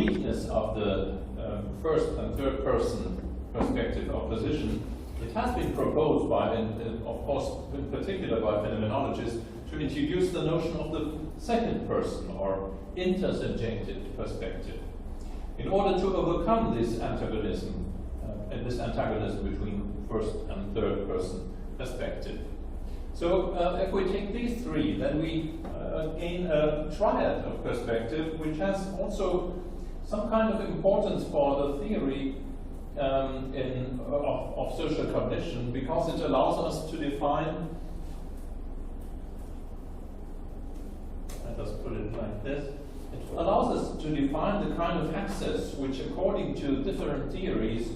weakness of the first and third person perspective or position, it has been proposed by, of course, in particular by phenomenologists, to introduce the notion of the second person or intersubjective perspective, in order to overcome this antagonism between first and third person perspective. So if we take these three, then we gain a triad of perspective, which has also some kind of importance for the theory of social cognition, because it allows us to define, let us put it like this, it allows us to define the kind of access which, according to different theories,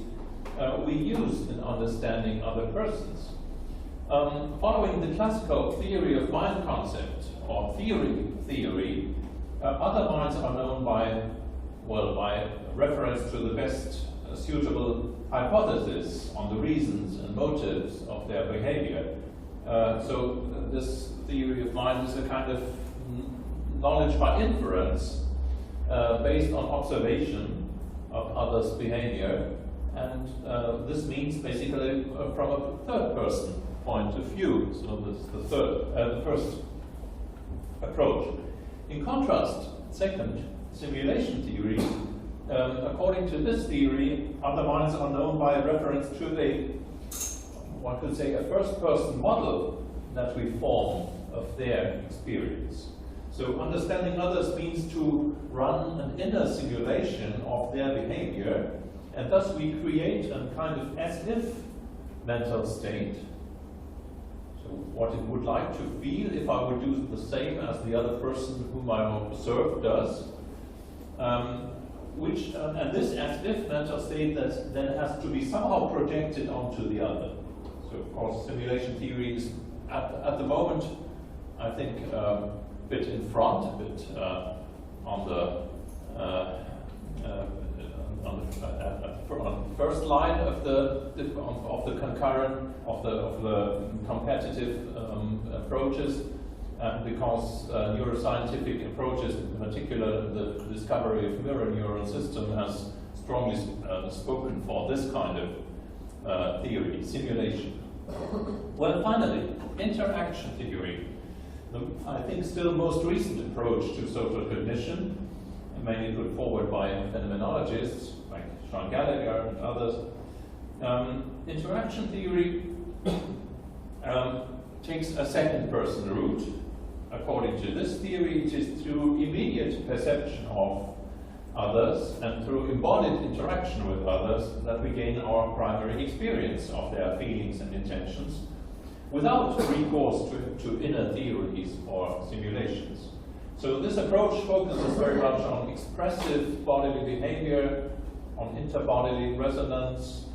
we use in understanding other persons. Following the classical theory of mind concept, or theory, other minds are known by reference to the best suitable hypothesis on the reasons and motives of their behavior. So this theory of mind is a kind of knowledge by inference based on observation of others' behavior, and this means basically from a third person point of view. So this is the first approach. In contrast, second, simulation theory. According to this theory, other minds are known by reference to one could say, a first-person model that we form of their experience. So understanding others means to run an inner simulation of their behavior, and thus we create a kind of as-if mental state. So what it would like to feel if I would do the same as the other person whom I observe does. And this as-if mental state that then has to be somehow projected onto the other. So of course simulation theory is at the moment, I think, a bit in front, a bit on the first line of the concurrent of the competitive approaches, because neuroscientific approaches, in particular the discovery of mirror neuron system, has strongly spoken for this kind of theory, simulation. Well, finally, interaction theory. I think still most recent approach to social cognition, mainly put forward by phenomenologists like Sean Gallagher and others. Interaction theory takes a second person route. According to this theory, it is through immediate perception of others and through embodied interaction with others that we gain our primary experience of their feelings and intentions, without recourse to inner theories or simulations. So this approach focuses very much on expressive bodily behavior, on interbodily resonance,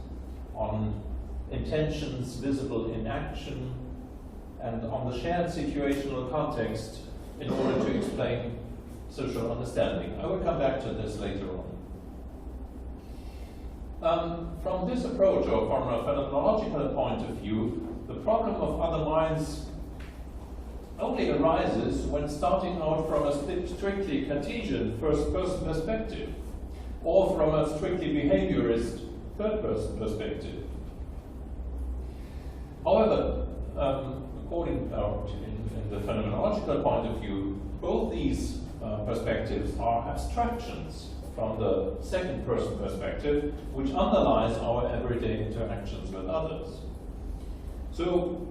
on intentions visible in action, and on the shared situational context in order to explain social understanding. I will come back to this later on. From this approach, or from a phenomenological point of view, the problem of other minds only arises when starting out from a strictly Cartesian first-person perspective, or from a strictly behaviorist third-person perspective. However, according in the phenomenological point of view, both these perspectives are abstractions from the second-person perspective, which underlies our everyday interactions with others. So,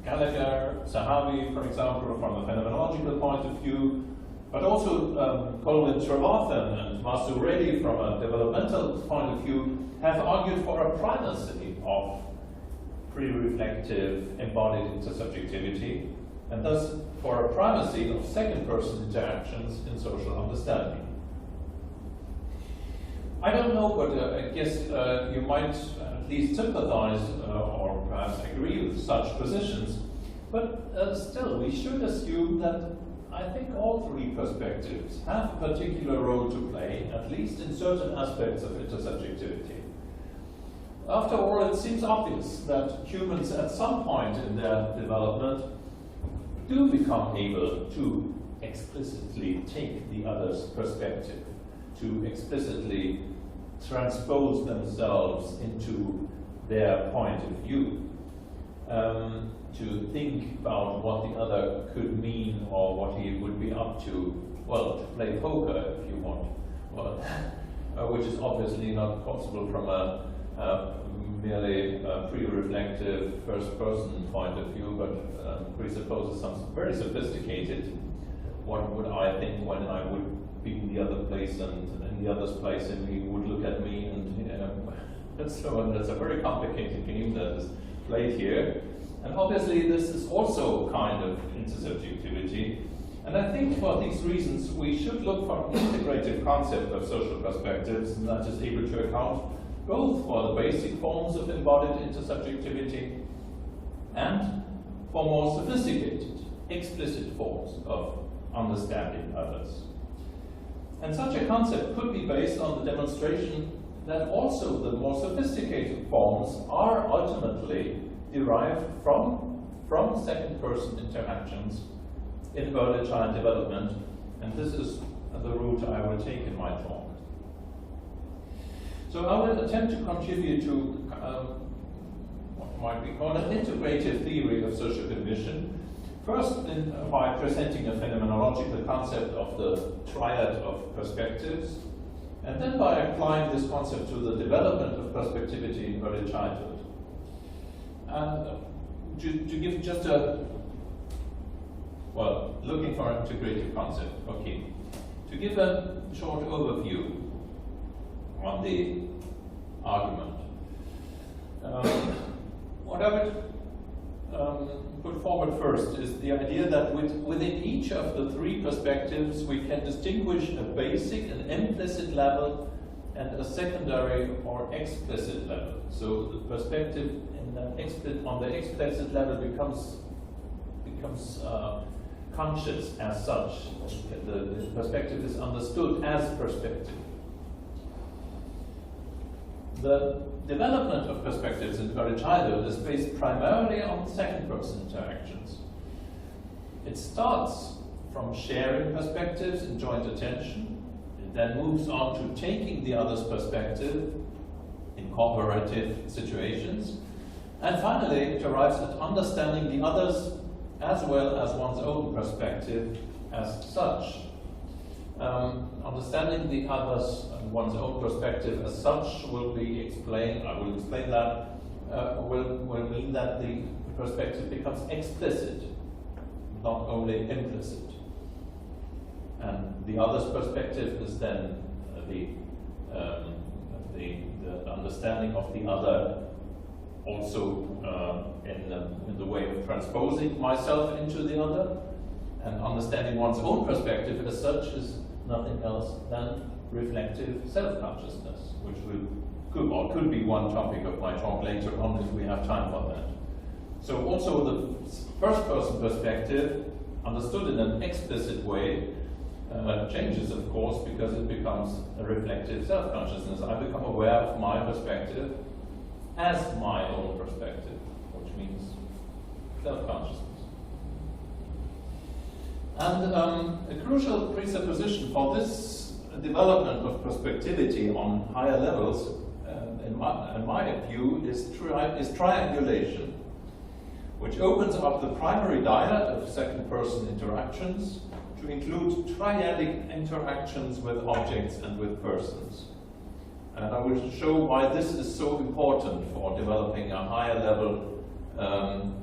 Gallagher, Zahavi, for example, from a phenomenological point of view, but also Colvin Trevathan and Masu Reddy from a developmental point of view, have argued for a primacy of pre-reflective embodied intersubjectivity, and thus for a primacy of second-person interactions in social understanding. I don't know, but I guess you might at least sympathize or perhaps agree with such positions, but still we should assume that I think all three perspectives have a particular role to play, at least in certain aspects of intersubjectivity. After all, it seems obvious that humans at some point in their development do become able to explicitly take the other's perspective, to explicitly transpose themselves into their point of view, to think about what the other could mean or what he would be up to, well, to play poker if you want, well, which is obviously not possible from a merely pre-reflective first-person point of view, but presupposes some very sophisticated, what would I think when I would be in the other place and in the other's place and he would look at me and so on. That's a very complicated game that is played here. And obviously this is also kind of intersubjectivity. And I think for these reasons we should look for an integrative concept of social perspectives that is able to account both for the basic forms of embodied intersubjectivity and for more sophisticated, explicit forms of understanding others. And such a concept could be based on the demonstration that also the more sophisticated forms are ultimately derived from second-person interactions in early child development, and this is the route I will take in my talk. So I will attempt to contribute to what might be called an integrative theory of social cognition, first by presenting a phenomenological concept of the triad of perspectives, and then by applying this concept to the development of perspectivity in early childhood. And to give just a, well, looking for an integrative concept, okay. To give a short overview on the argument. What I would put forward first is the idea that within each of the three perspectives we can distinguish a basic and implicit level and a secondary or explicit level. So the perspective in that on the explicit level becomes conscious as such. The perspective is understood as perspective. The development of perspectives in early childhood is based primarily on second-person interactions. It starts from sharing perspectives in joint attention. It then moves on to taking the other's perspective in cooperative situations. And finally, it arrives at understanding the others as well as one's own perspective as such. Understanding the others and one's own perspective as such will be explained, I will explain that, will mean that the perspective becomes explicit, not only implicit. And the other's perspective is then the understanding of the other, also in the way of transposing myself into the other, and understanding one's own perspective as such is nothing else than reflective self-consciousness, which could be one topic of my talk later on if we have time for that. So also the first-person perspective, understood in an explicit way, changes of course because it becomes a reflective self-consciousness. I become aware of my perspective as my own perspective, which means self-consciousness. And a crucial presupposition for this development of perspectivity on higher levels, in my view, is triangulation, which opens up the primary dyad of second-person interactions to include triadic interactions with objects and with persons. And I will show why this is so important for developing a higher level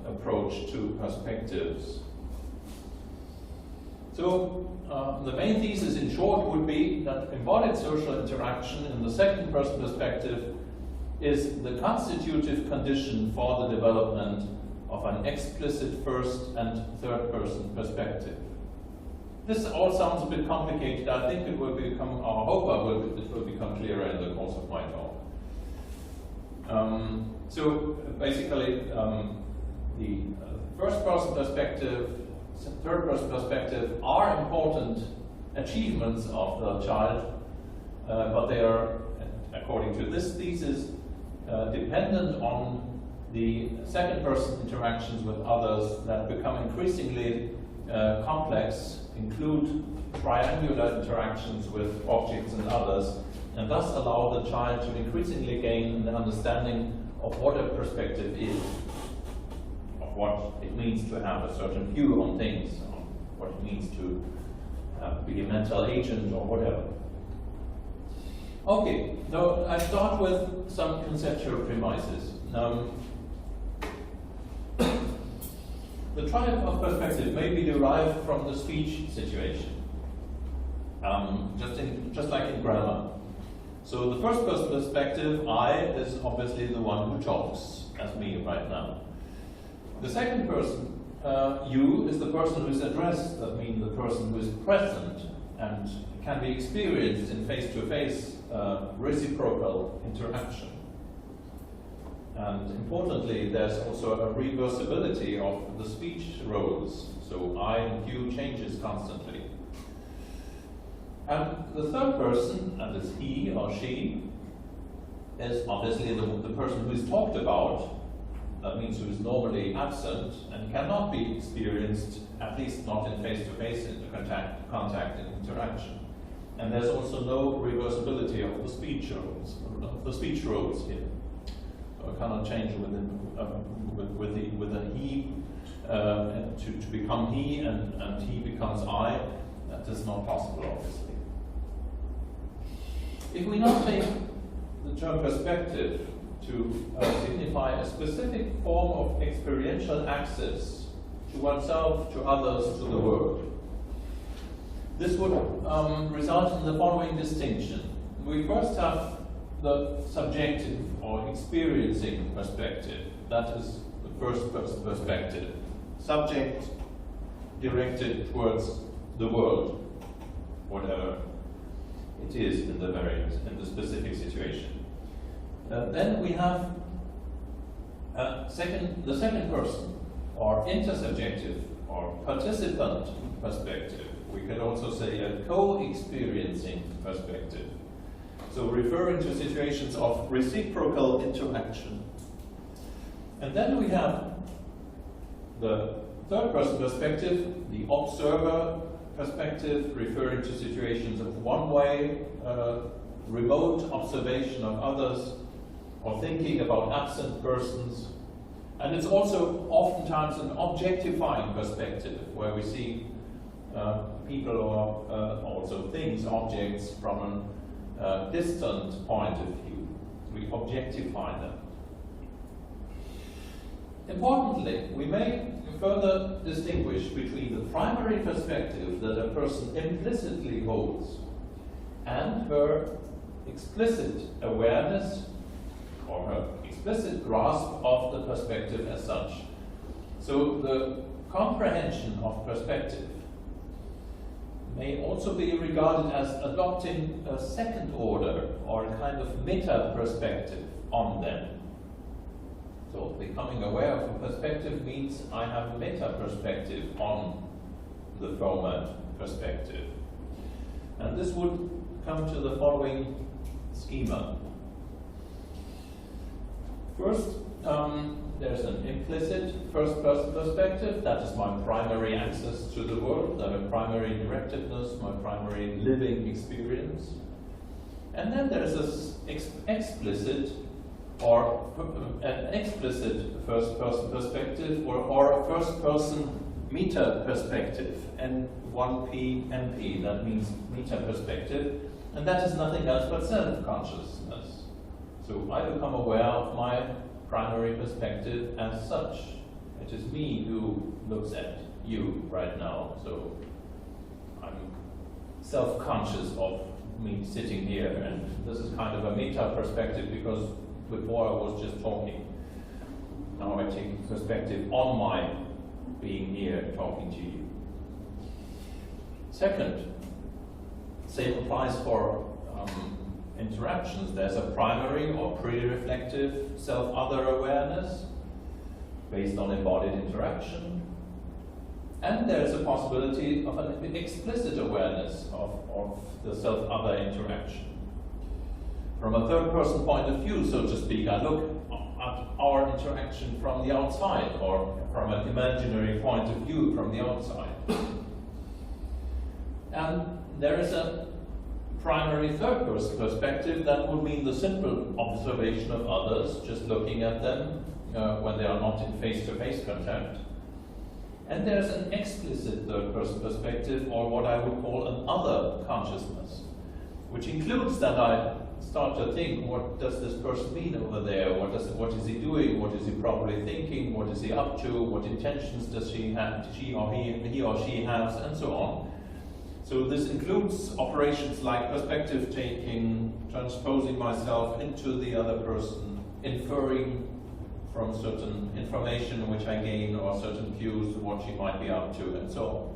approach to perspectives. So the main thesis in short would be that embodied social interaction in the second person perspective is the constitutive condition for the development of an explicit first and third person perspective. This all sounds a bit complicated. I think it will become, or I hope it will become clearer in the course of my talk. So basically, the first person perspective, third person perspective are important achievements of the child, but they are, according to this thesis, dependent on the second person interactions with others that become increasingly complex, include triangular interactions with objects and others, and thus allow the child to increasingly gain an understanding of what a perspective is, of what it means to have a certain view on things, or what it means to be a mental agent or whatever. Okay, now I start with some conceptual premises. The triumph of perspective may be derived from the speech situation, just like in grammar. So the first person perspective, I, is obviously the one who talks, as me right now. The second person, you, is the person who is addressed, that means the person who is present and can be experienced in face-to-face reciprocal interaction. And importantly, there's also a reversibility of the speech roles. So I and you changes constantly. And the third person, and it's he or she, is obviously the person who is talked about. That means who is normally absent and cannot be experienced, at least not in face-to-face contact and interaction. And there's also no reversibility of the speech roles here. So I cannot change with a he to become he, and he becomes I. That is not possible, obviously. If we now take the term perspective to signify a specific form of experiential access to oneself, to others, to the world, this would result in the following distinction. We first have the subjective or experiencing perspective. That is the first person perspective. Subject directed towards the world, whatever it is in the specific situation. Then we have the second person, or intersubjective, or participant perspective. We can also say a co-experiencing perspective. So referring to situations of reciprocal interaction. And then we have the third person perspective, the observer perspective, referring to situations of one-way, remote observation of others, or thinking about absent persons. And it's also oftentimes an objectifying perspective, where we see people or also things, objects, from a distant point of view. We objectify them. Importantly, we may further distinguish between the primary perspective that a person implicitly holds and her explicit awareness or her explicit grasp of the perspective as such. So the comprehension of perspective may also be regarded as adopting a second order or a kind of meta-perspective on them. So becoming aware of a perspective means I have a meta-perspective on the former perspective. And this would come to the following schema. First, there's an implicit first-person perspective. That is my primary access to the world, my primary directedness, my primary living experience. And then there's this explicit or an explicit first-person perspective or a first-person meta-perspective, N1P, NP, that means meta-perspective, and that is nothing else but self-consciousness. So I become aware of my primary perspective as such. It is me who looks at you right now, so I'm self-conscious of me sitting here, and this is kind of a meta-perspective because before I was just talking. Now I take perspective on my being here talking to you. Second, same applies for interactions. There's a primary or pre-reflective self-other awareness based on embodied interaction. And there's a possibility of an explicit awareness of the self-other interaction. From a third-person point of view, so to speak, I look at our interaction from the outside, or from an imaginary point of view from the outside. And there is a primary third person perspective that would mean the simple observation of others, just looking at them when they are not in face-to-face contact. And there's an explicit third person perspective, or what I would call an other consciousness, which includes that I start to think, what does this person mean over there? What is he doing? What is he probably thinking? What is he up to? What intentions does he or she has, and so on. So this includes operations like perspective taking, transposing myself into the other person, inferring from certain information which I gain or certain cues what she might be up to, and so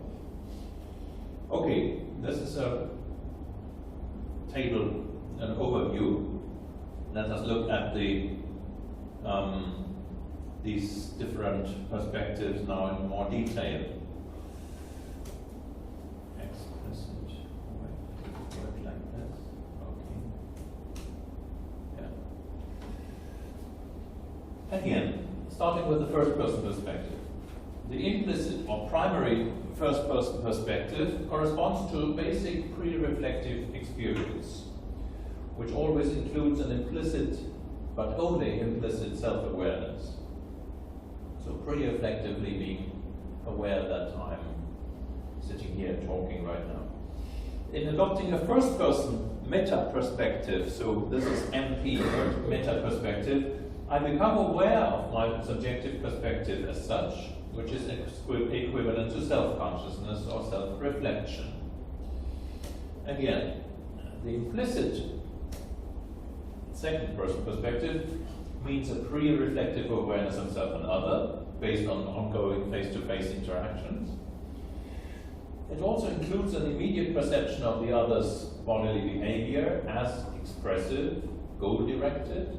on. Okay, this is a table, an overview. Let us look at these different perspectives now in more detail. Explicit, work like this. Okay. Yeah. Again, starting with the first person perspective. The implicit or primary first person perspective corresponds to basic pre-reflective experience, which always includes an implicit, but only implicit self-awareness. So pre-reflectively being aware that I'm sitting here talking right now. In adopting a first person meta perspective, so this is MP, meta perspective, I become aware of my subjective perspective as such, which is equivalent to self-consciousness or self-reflection. Again, the implicit second person perspective means a pre-reflective awareness of self and other based on ongoing face-to-face interactions. It also includes an immediate perception of the other's bodily behavior as expressive, goal-directed.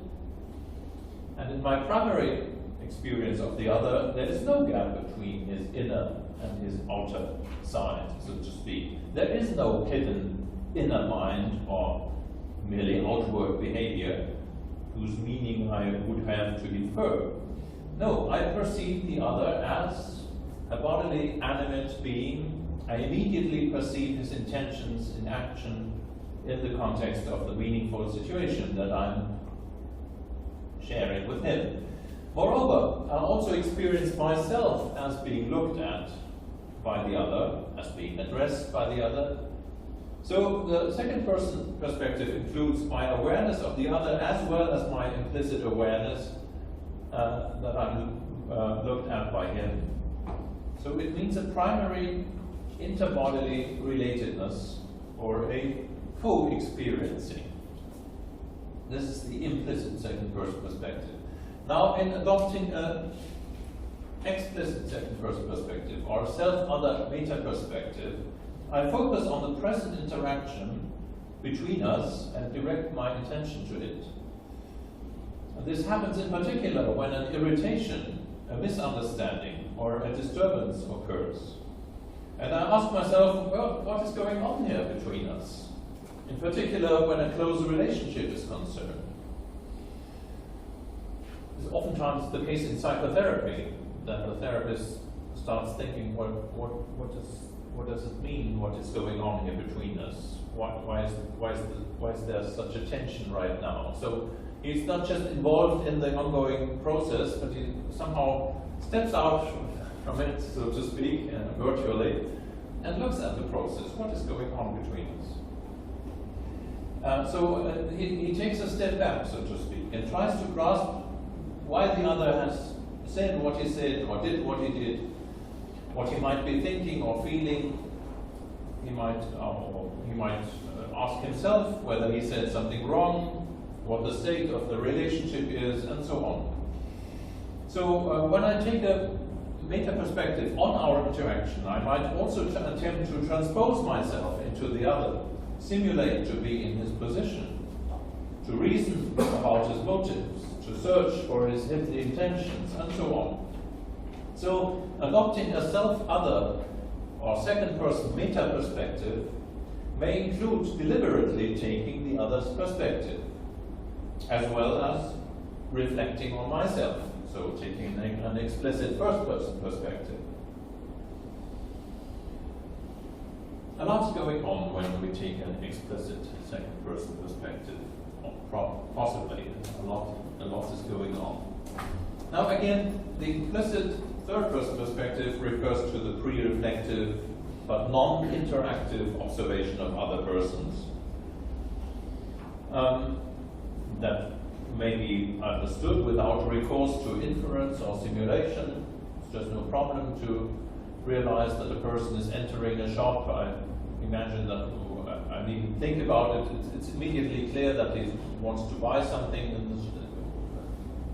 And in my primary experience of the other, there is no gap between his inner and his outer side, so to speak. There is no hidden inner mind or merely outward behavior whose meaning I would have to infer. No, I perceive the other as a bodily, animate being. I immediately perceive his intentions in action in the context of the meaningful situation that I'm sharing with him. Moreover, I also experience myself as being looked at by the other, as being addressed by the other. So the second person perspective includes my awareness of the other as well as my implicit awareness that I'm looked at by him. So it means a primary interbodily relatedness or a co-experiencing. This is the implicit second person perspective. Now, in adopting an explicit second person perspective or self-other meta perspective, I focus on the present interaction between us and direct my attention to it. And this happens in particular when an irritation, a misunderstanding, or a disturbance occurs. And I ask myself, well, what is going on here between us? In particular, when a close relationship is concerned. It's oftentimes the case in psychotherapy that the therapist starts thinking, what does it mean? What is going on here between us? Why is there such a tension right now? So he's not just involved in the ongoing process, but he somehow steps out from it, so to speak, virtually, and looks at the process. What is going on between us? So he takes a step back, so to speak, and tries to grasp why the other has said what he said, or did what he did, what he might be thinking or feeling. He might ask himself whether he said something wrong, what the state of the relationship is, and so on. So when I take a meta perspective on our interaction, I might also attempt to transpose myself into the other, simulate to be in his position, to reason about his motives, to search for his hidden intentions, and so on. So adopting a self-other or second-person meta perspective may include deliberately taking the other's perspective, as well as reflecting on myself, so taking an explicit first-person perspective. A lot's going on when we take an explicit second-person perspective, or possibly a lot is going on. Now again, the implicit third-person perspective refers to the pre-reflective but non-interactive observation of other persons. That may be understood without recourse to inference or simulation. It's just no problem to realize that a person is entering a shop. I imagine that, I mean, think about it, it's immediately clear that he wants to buy something,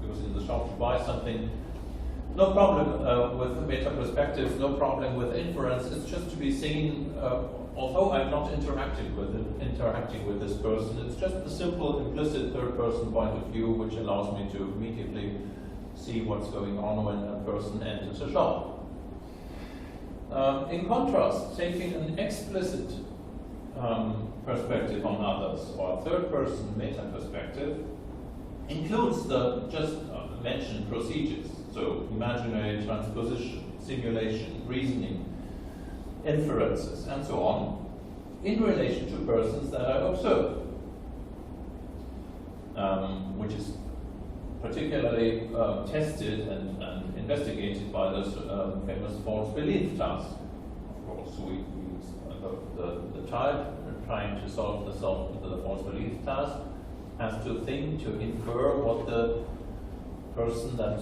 goes in the shop to buy something. No problem with meta perspective, no problem with inference. It's just to be seen, although I'm not interacting with this person, it's just the simple implicit third person point of view which allows me to immediately see what's going on when a person enters a shop. In contrast, taking an explicit perspective on others, or third person meta perspective, includes the just mentioned procedures. So imaginary transposition, simulation, reasoning, inferences, and so on, in relation to persons that I observe, which is particularly tested and investigated by this famous false belief task. Of course, the child trying to solve the false belief task has to think, to infer what the person that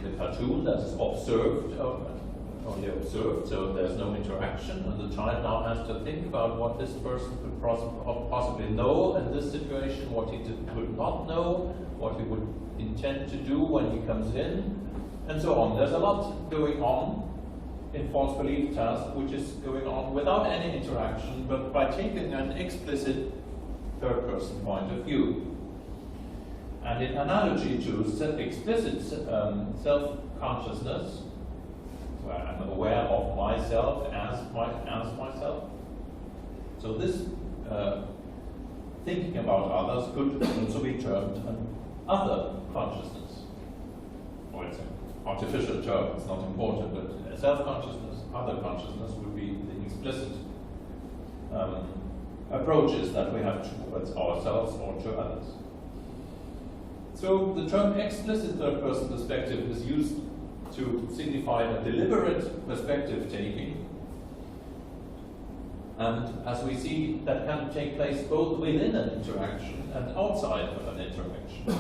the cartoon that is observed, only observed, so there's no interaction, and the child now has to think about what this person could possibly know in this situation, what he could not know, what he would intend to do when he comes in, and so on. There's a lot going on in false belief task, which is going on without any interaction, but by taking an explicit third-person point of view. And in analogy to explicit self-consciousness, where I'm aware of myself as myself. So this thinking about others could also be termed an other consciousness. Or it's an artificial term, it's not important, but self-consciousness, other consciousness would be the explicit approaches that we have towards ourselves or to others. So the term explicit third-person perspective is used to signify a deliberate perspective taking, and as we see, that can take place both within an interaction and outside of an interaction.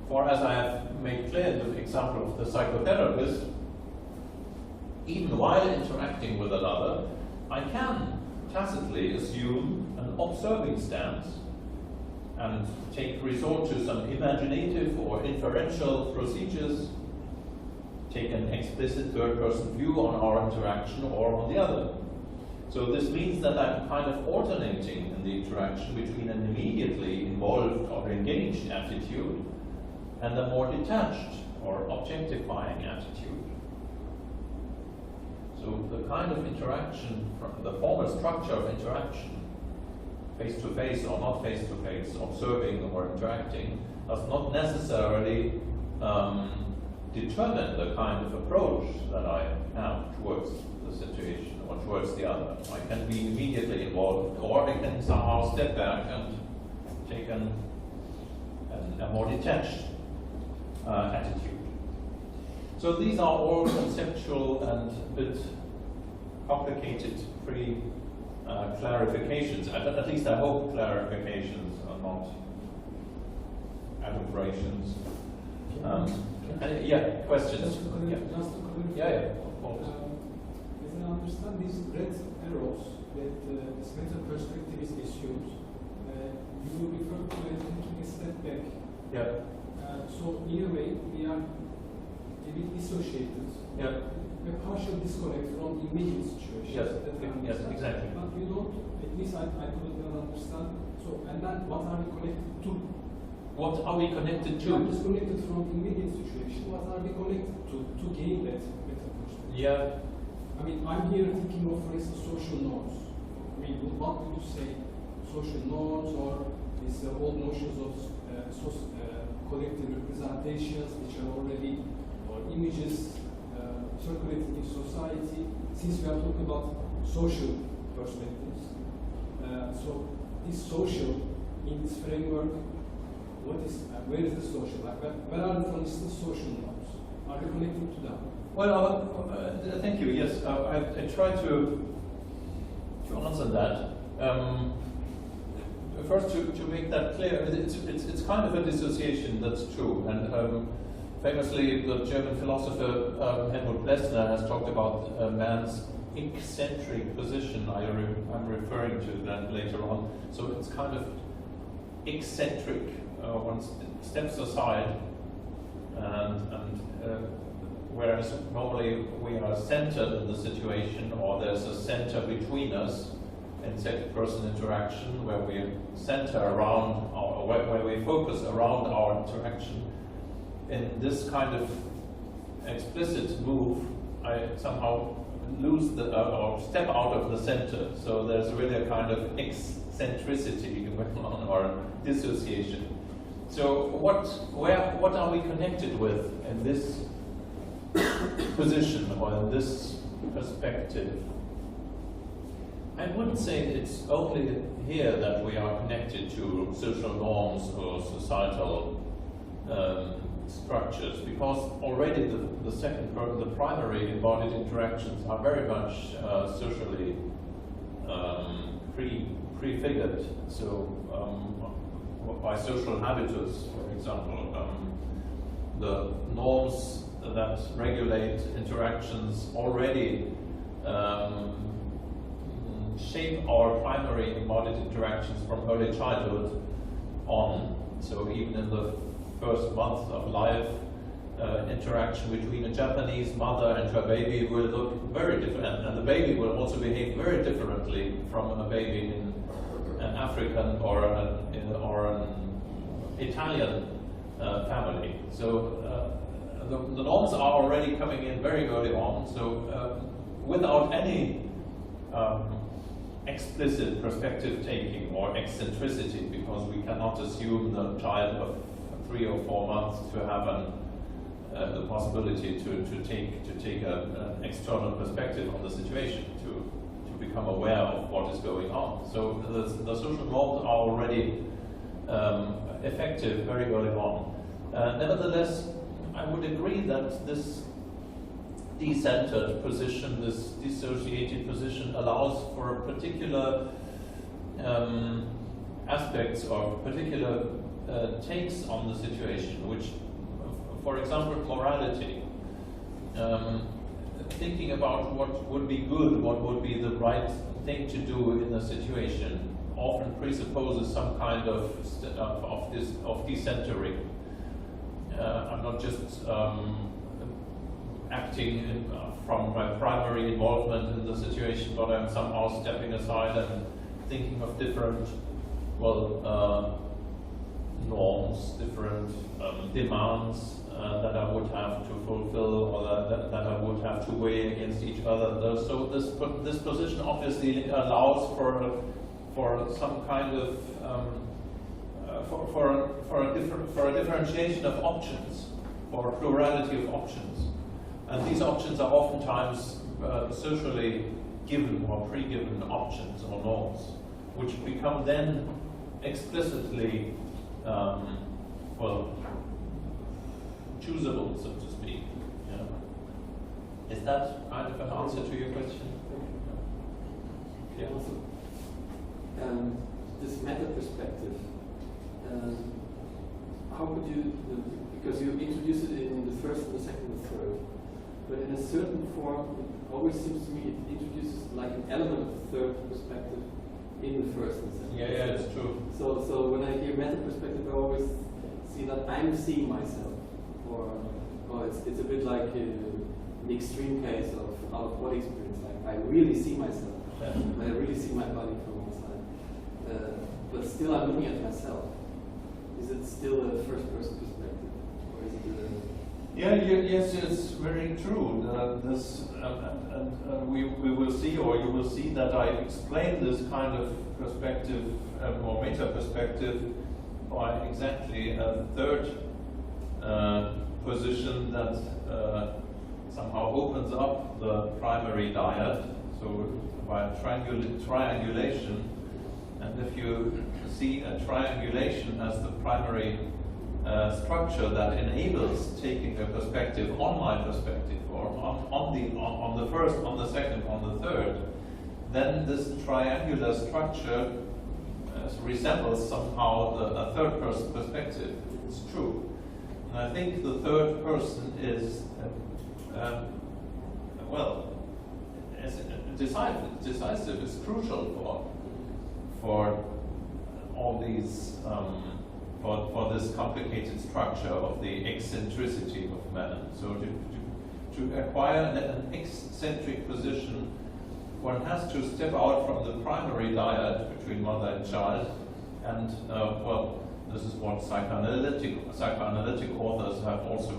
For as I have made clear in the example of the psychotherapist, even while interacting with another, I can tacitly assume an observing stance and take resort to some imaginative or inferential procedures, take an explicit third-person view on our interaction or on the other. So this means that I'm kind of alternating in the interaction between an immediately involved or engaged attitude and a more detached or objectifying attitude. So the kind of interaction, the formal structure of interaction, face-to-face or not face-to-face, observing or interacting, does not necessarily determine the kind of approach that I have towards the situation or towards the other. I can be immediately involved, or I can somehow step back and take a more detached attitude. So these are all conceptual and a bit complicated clarifications. At least I hope clarifications are not adumbrations. Yeah, questions? Yeah, of course. As I understand these red arrows that this meta perspective is assumed, you refer to it taking a step back. Yeah. So in a way, we are a bit dissociated. Yeah. A partial disconnect from the immediate situation. Yes, exactly. But we don't, at least I couldn't understand. So, and then what are we connected to? What are we connected to? We are disconnected from the immediate situation. What are we connected to gain that better perspective? Yeah. I mean, I'm here thinking of, for instance, social norms. I mean, what would you say? Social norms or these old notions of collective representations, which are already, or images circulating in society. Since we are talking about social perspectives. So this social, in this framework, where is the social? Like, where are, for instance, social norms? Are you connected to them? Well, thank you. Yes, I try to answer that. First, to make that clear, it's kind of a dissociation. That's true, and famously, the German philosopher Helmut Plessner has talked about man's eccentric position. I'm referring to that later on. So it's kind of eccentric. One steps aside, and whereas normally we are centered in the situation, or there's a center between us in second-person interaction, where we center around, where we focus around our interaction. In this kind of explicit move, I somehow lose or step out of the center. So there's really a kind of eccentricity going on, or dissociation. So what are we connected with in this position, or in this perspective? I wouldn't say it's only here that we are connected to social norms or societal structures, because already the primary embodied interactions are very much socially prefigured. So by social habitus, for example, the norms that regulate interactions already shape our primary embodied interactions from early childhood on. So even in the first month of life, interaction between a Japanese mother and her baby will look very different, and the baby will also behave very differently from a baby in an African or an Italian family. So the norms are already coming in very early on. So without any explicit perspective taking or eccentricity, because we cannot assume the child of 3 or 4 months to have the possibility to take an external perspective on the situation, to become aware of what is going on. So the social norms are already effective very early on. Nevertheless, I would agree that this decentered position, this dissociated position, allows for particular aspects or particular takes on the situation, which, for example, morality. Thinking about what would be good, what would be the right thing to do in a situation, often presupposes some kind of decentering. I'm not just acting from my primary involvement in the situation, but I'm somehow stepping aside and thinking of different, norms, different demands that I would have to fulfill, or that I would have to weigh against each other. So this position obviously allows for some kind of for a differentiation of options, for a plurality of options. And these options are oftentimes socially given or pre-given options or norms, which become then explicitly, choosable, so to speak. Yeah. Is that kind of an answer to your question? Yeah. This meta perspective, how could you, because you introduced it in the first, the second, the third, but in a certain form, it always seems to me it introduces like an element of third perspective in the first and second. Yeah, it's true. So when I hear meta perspective, I always see that I'm seeing myself, or it's a bit like an extreme case of out of body experience. Like I really see myself, I really see my body from outside, but still I'm looking at myself. Is it still a first-person perspective, or is it Yes, it's very true. We will see, or you will see, that I explain this kind of perspective or meta perspective by exactly a third position that somehow opens up the primary dyad. So by triangulation. And if you see a triangulation as the primary structure that enables taking a perspective on my perspective, or on the first, on the second, on the third, then this triangular structure resembles somehow a third person perspective. It's true. And I think the third person is, well, decisive, is crucial for all these, for this complicated structure of the eccentricity of man. So to acquire an eccentric position, one has to step out from the primary dyad between mother and child, and well, this is what psychoanalytic authors have also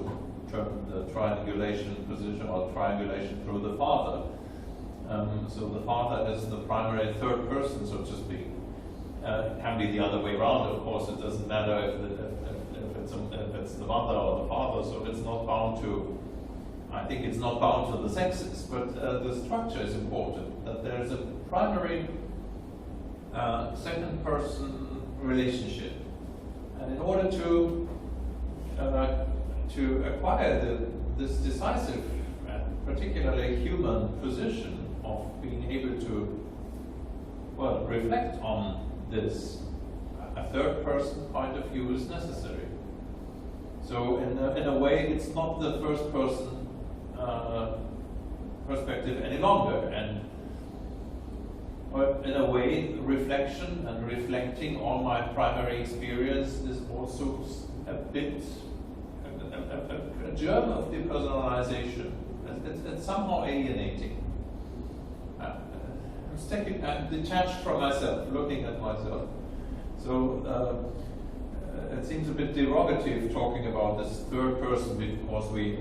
termed the triangulation position, or triangulation through the father. So the father is the primary third person, so to speak. It can be the other way around, of course. It doesn't matter if it's the mother or the father, so it's not bound to, I think it's not bound to the sexes, but the structure is important, that there's a primary second person relationship. And in order to acquire this decisive and particularly human position of being able to, well, reflect on this, a third person point of view is necessary. So in a way, it's not the first person perspective any longer, and in a way, reflection and reflecting on my primary experience is also a bit a germ of depersonalization. It's somehow alienating. I'm detached from myself, looking at myself. So it seems a bit derogative talking about this third person, because we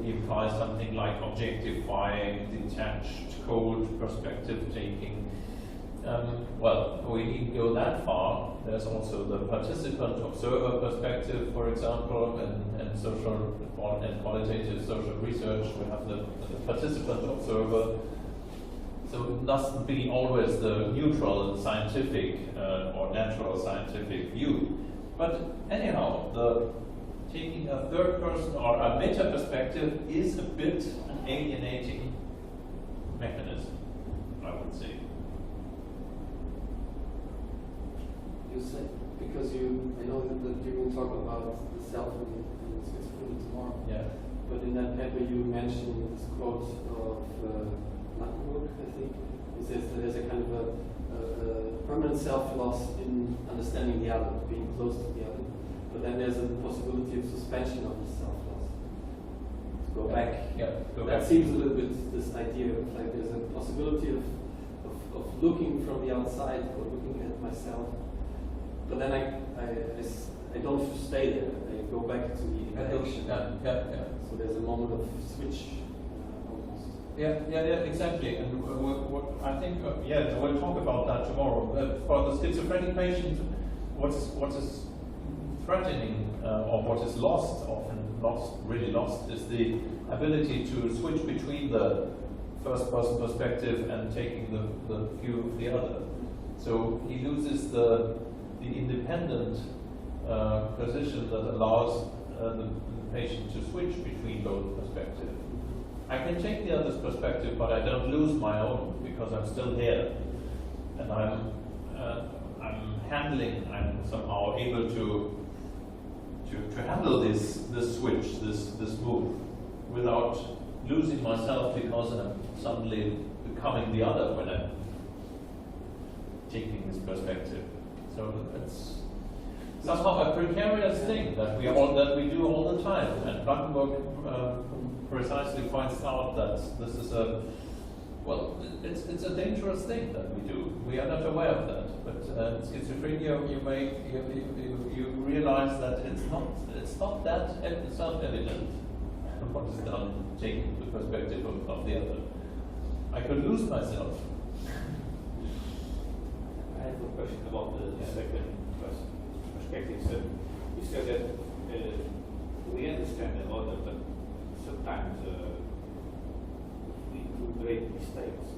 imply something like objectifying, detached, cold, perspective taking. Well, we needn't go that far. There's also the participant-observer perspective, for example, in social and qualitative social research. We have the participant-observer. So it mustn't be always the neutral scientific or natural scientific view. But anyhow, taking a third person or a meta perspective is a bit an alienating mechanism, I would say. You say, because I know that you're going to talk about the self in schizophrenia tomorrow. Yeah. But in that paper you mentioned this quote of Luxemburg, I think. He says that there's a kind of a permanent self-loss in understanding the other, being close to the other. But then there's a possibility of suspension of the self-loss. To go back. Yeah, that seems a little bit this idea of like there's a possibility of looking from the outside or looking at myself. But then I don't stay there. I go back to the action. Yeah. So there's a moment of switch. Yeah, exactly. And what I think, we'll talk about that tomorrow. For the schizophrenic patient, what is threatening, or what is really lost, is the ability to switch between the first-person perspective and taking the view of the other. So he loses the independent position that allows the patient to switch between both perspectives. I can take the other's perspective, but I don't lose my own, because I'm still here, and I'm somehow able to handle this switch, this move, without losing myself, because I'm suddenly becoming the other when I'm taking this perspective. So it's somehow a precarious thing that we do all the time, and Blankenberg precisely points out that this is it's a dangerous thing that we do. We are not aware of that, but in schizophrenia you realize that it's not that self-evident what is done taking the perspective of the other. I could lose myself. I have a question about the second perspective. So you said that we understand the other, but sometimes we do great mistakes.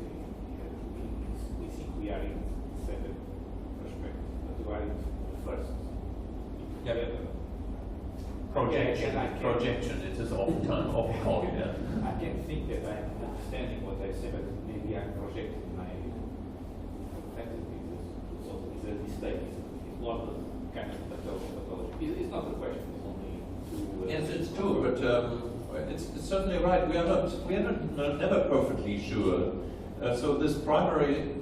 we think we are in the second perspective, but we are in the first. Yeah. Projection. Projection. It is often called. Yeah. I can think that I'm understanding what I say, but maybe I'm projecting my perspective. So it's a mistake. It's not a kind of pathology. It's not a question. It's only to. Yes, it's true, but it's certainly right. We are not never perfectly sure. So this primary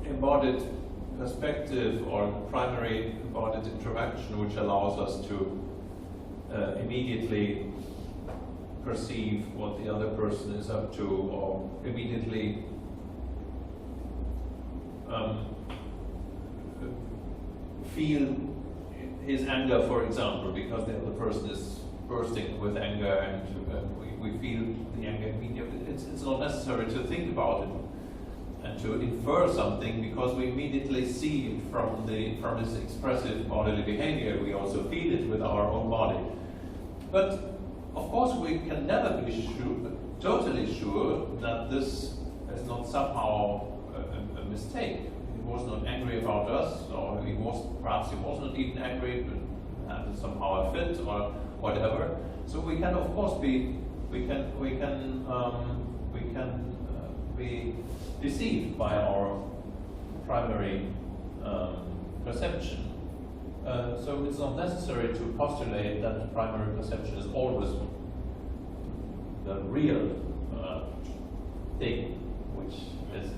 embodied perspective or primary embodied interaction, which allows us to immediately perceive what the other person is up to, or immediately feel his anger, for example, because the other person is bursting with anger, and we feel the anger immediately. It's not necessary to think about it and to infer something, because we immediately see it from his expressive bodily behavior. We also feel it with our own body. But of course, we can never be totally sure that this is not somehow a mistake. He was not angry about us, or perhaps he was not even angry, but had somehow a fit or whatever. So we can, of course, be deceived by our primary perception. So it's not necessary to postulate that the primary perception is always the real thing, which is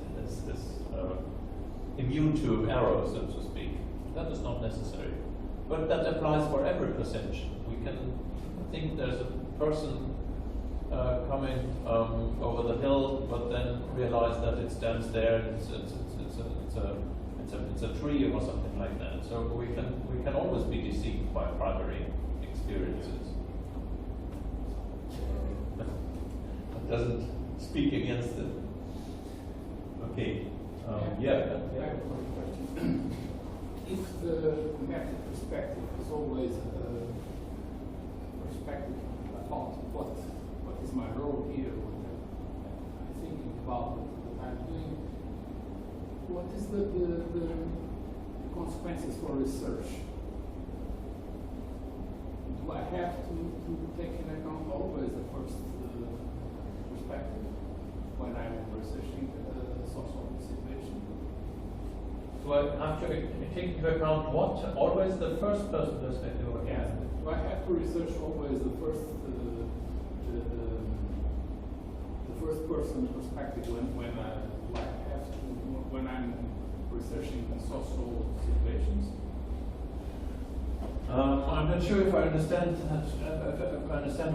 immune to error, so to speak. That is not necessary. But that applies for every perception. We can think there's a person coming over the hill, but then realize that it stands there. It's a tree or something like that. So we can always be deceived by primary experiences. It doesn't speak against it. Okay. I have a question. If the meta perspective is always a perspective about what is my role here, what I'm thinking about, what I'm doing, what is the consequences for research? Do I have to take into account always the first perspective when I'm researching social situation? Do I have to take into account what? Always the first person perspective? Yeah. Do I have to research always the first person perspective when I'm researching social situations? I'm not sure if I understand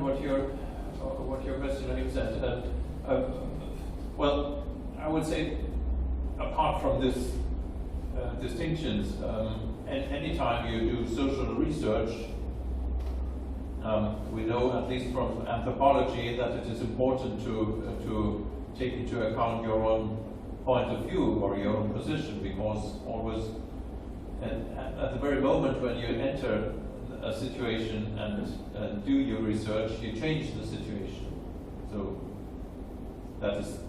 what your question aims at. Well, I would say, apart from this distinctions, anytime you do social research, we know, at least from anthropology, that it is important to take into account your own point of view or your own position, because always at the very moment when you enter a situation and do your research, you change the situation. So that is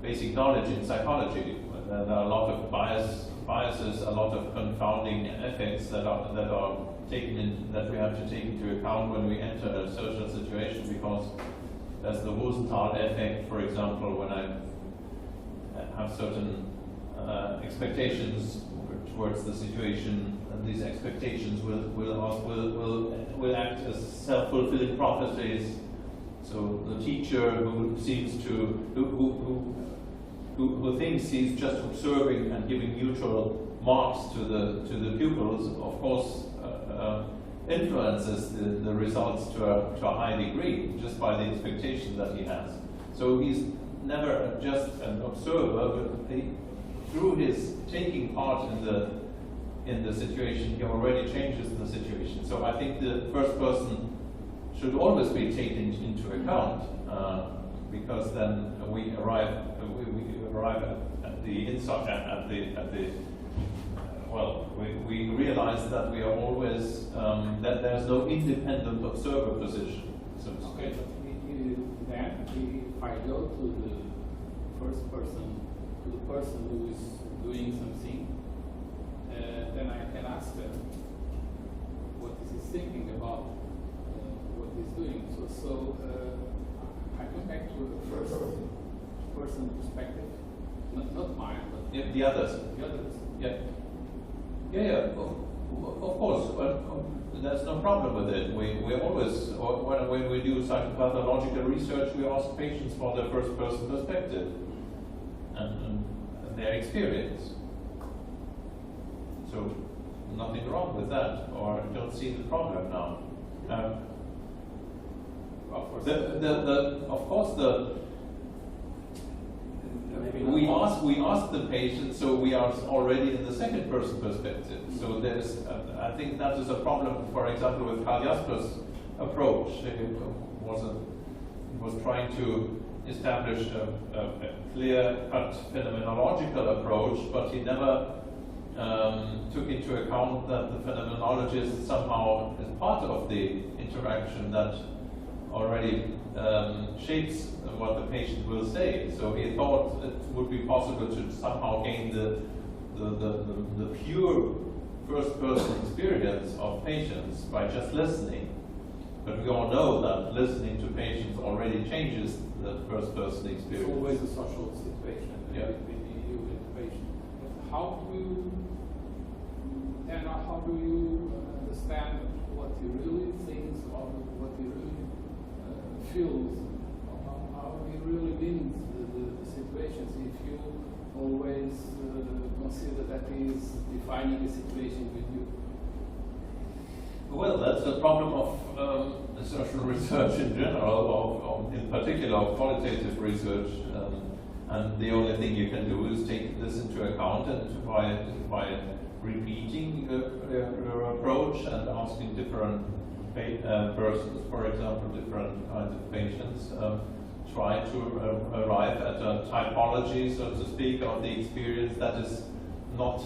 basic knowledge in psychology. There are a lot of biases, a lot of confounding effects that we have to take into account when we enter a social situation, because there's the Rosenthal effect, for example, when I have certain expectations towards the situation, and these expectations will act as self-fulfilling prophecies. So the teacher who thinks he's just observing and giving neutral marks to the pupils, of course, influences the results to a high degree just by the expectation that he has. So he's never just an observer, but through his taking part in the situation, he already changes the situation. So I think the first person should always be taken into account, because then we arrive at the insight, we realize that we are always that there's no independent observer position. So to speak. Okay, but then if I go to the first person to the person who is doing something, then I can ask them what is he thinking about what he's doing. So I come back to the first person perspective, not mine, but Yeah, the others. the others. Yeah. Yeah. Of course. Well, there's no problem with it. We always, when we do psychopathological research, we ask patients for their first person perspective and their experience. So nothing wrong with that, or I don't see the problem now. Of course, we ask the patient, so we are already in the second person perspective. So there's, I think that is a problem. For example, with Karl Jasper's approach, he was trying to establish a clear-cut phenomenological approach, but he never took into account that the phenomenologist somehow is part of the interaction that already shapes what the patient will say. So he thought it would be possible to somehow gain the pure first-person experience of patients by just listening. But we all know that listening to patients already changes the first-person It's experience. always a social situation Yeah. between you and the patient. But how do you understand what he really thinks or what he really feels? How he really means the situations if you always consider that he is defining the situation with you? Well, that's the problem of social research in general, or in particular of qualitative research. And the only thing you can do is take this into account, and by repeating your approach and asking different persons, for example, different kinds of patients, try to arrive at a typology, so to speak, of the experience that is not,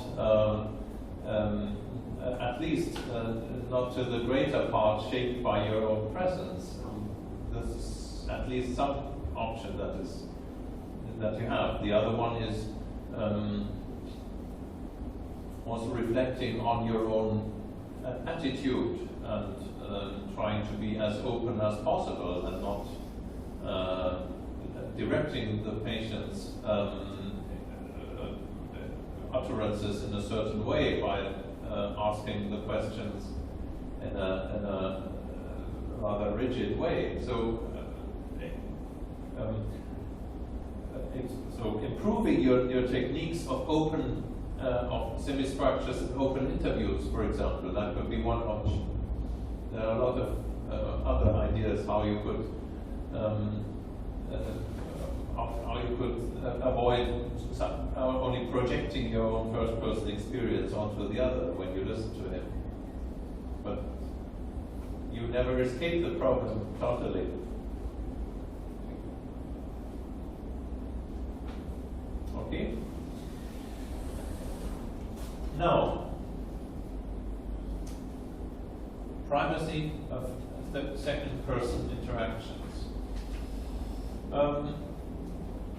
at least not to the greater part, shaped by your own presence. There's at least some option that you have. The other one is also reflecting on your own attitude and trying to be as open as possible and not directing the patient's utterances in a certain way by asking the questions in a rather rigid way. So, so improving your techniques of open, of semi-structures and open interviews, for example, that could be one option. There are a lot of other ideas how you could avoid only projecting your own first-person experience onto the other when you listen to him. But you never escape the problem totally. Okay? Now, primacy of the second-person interactions.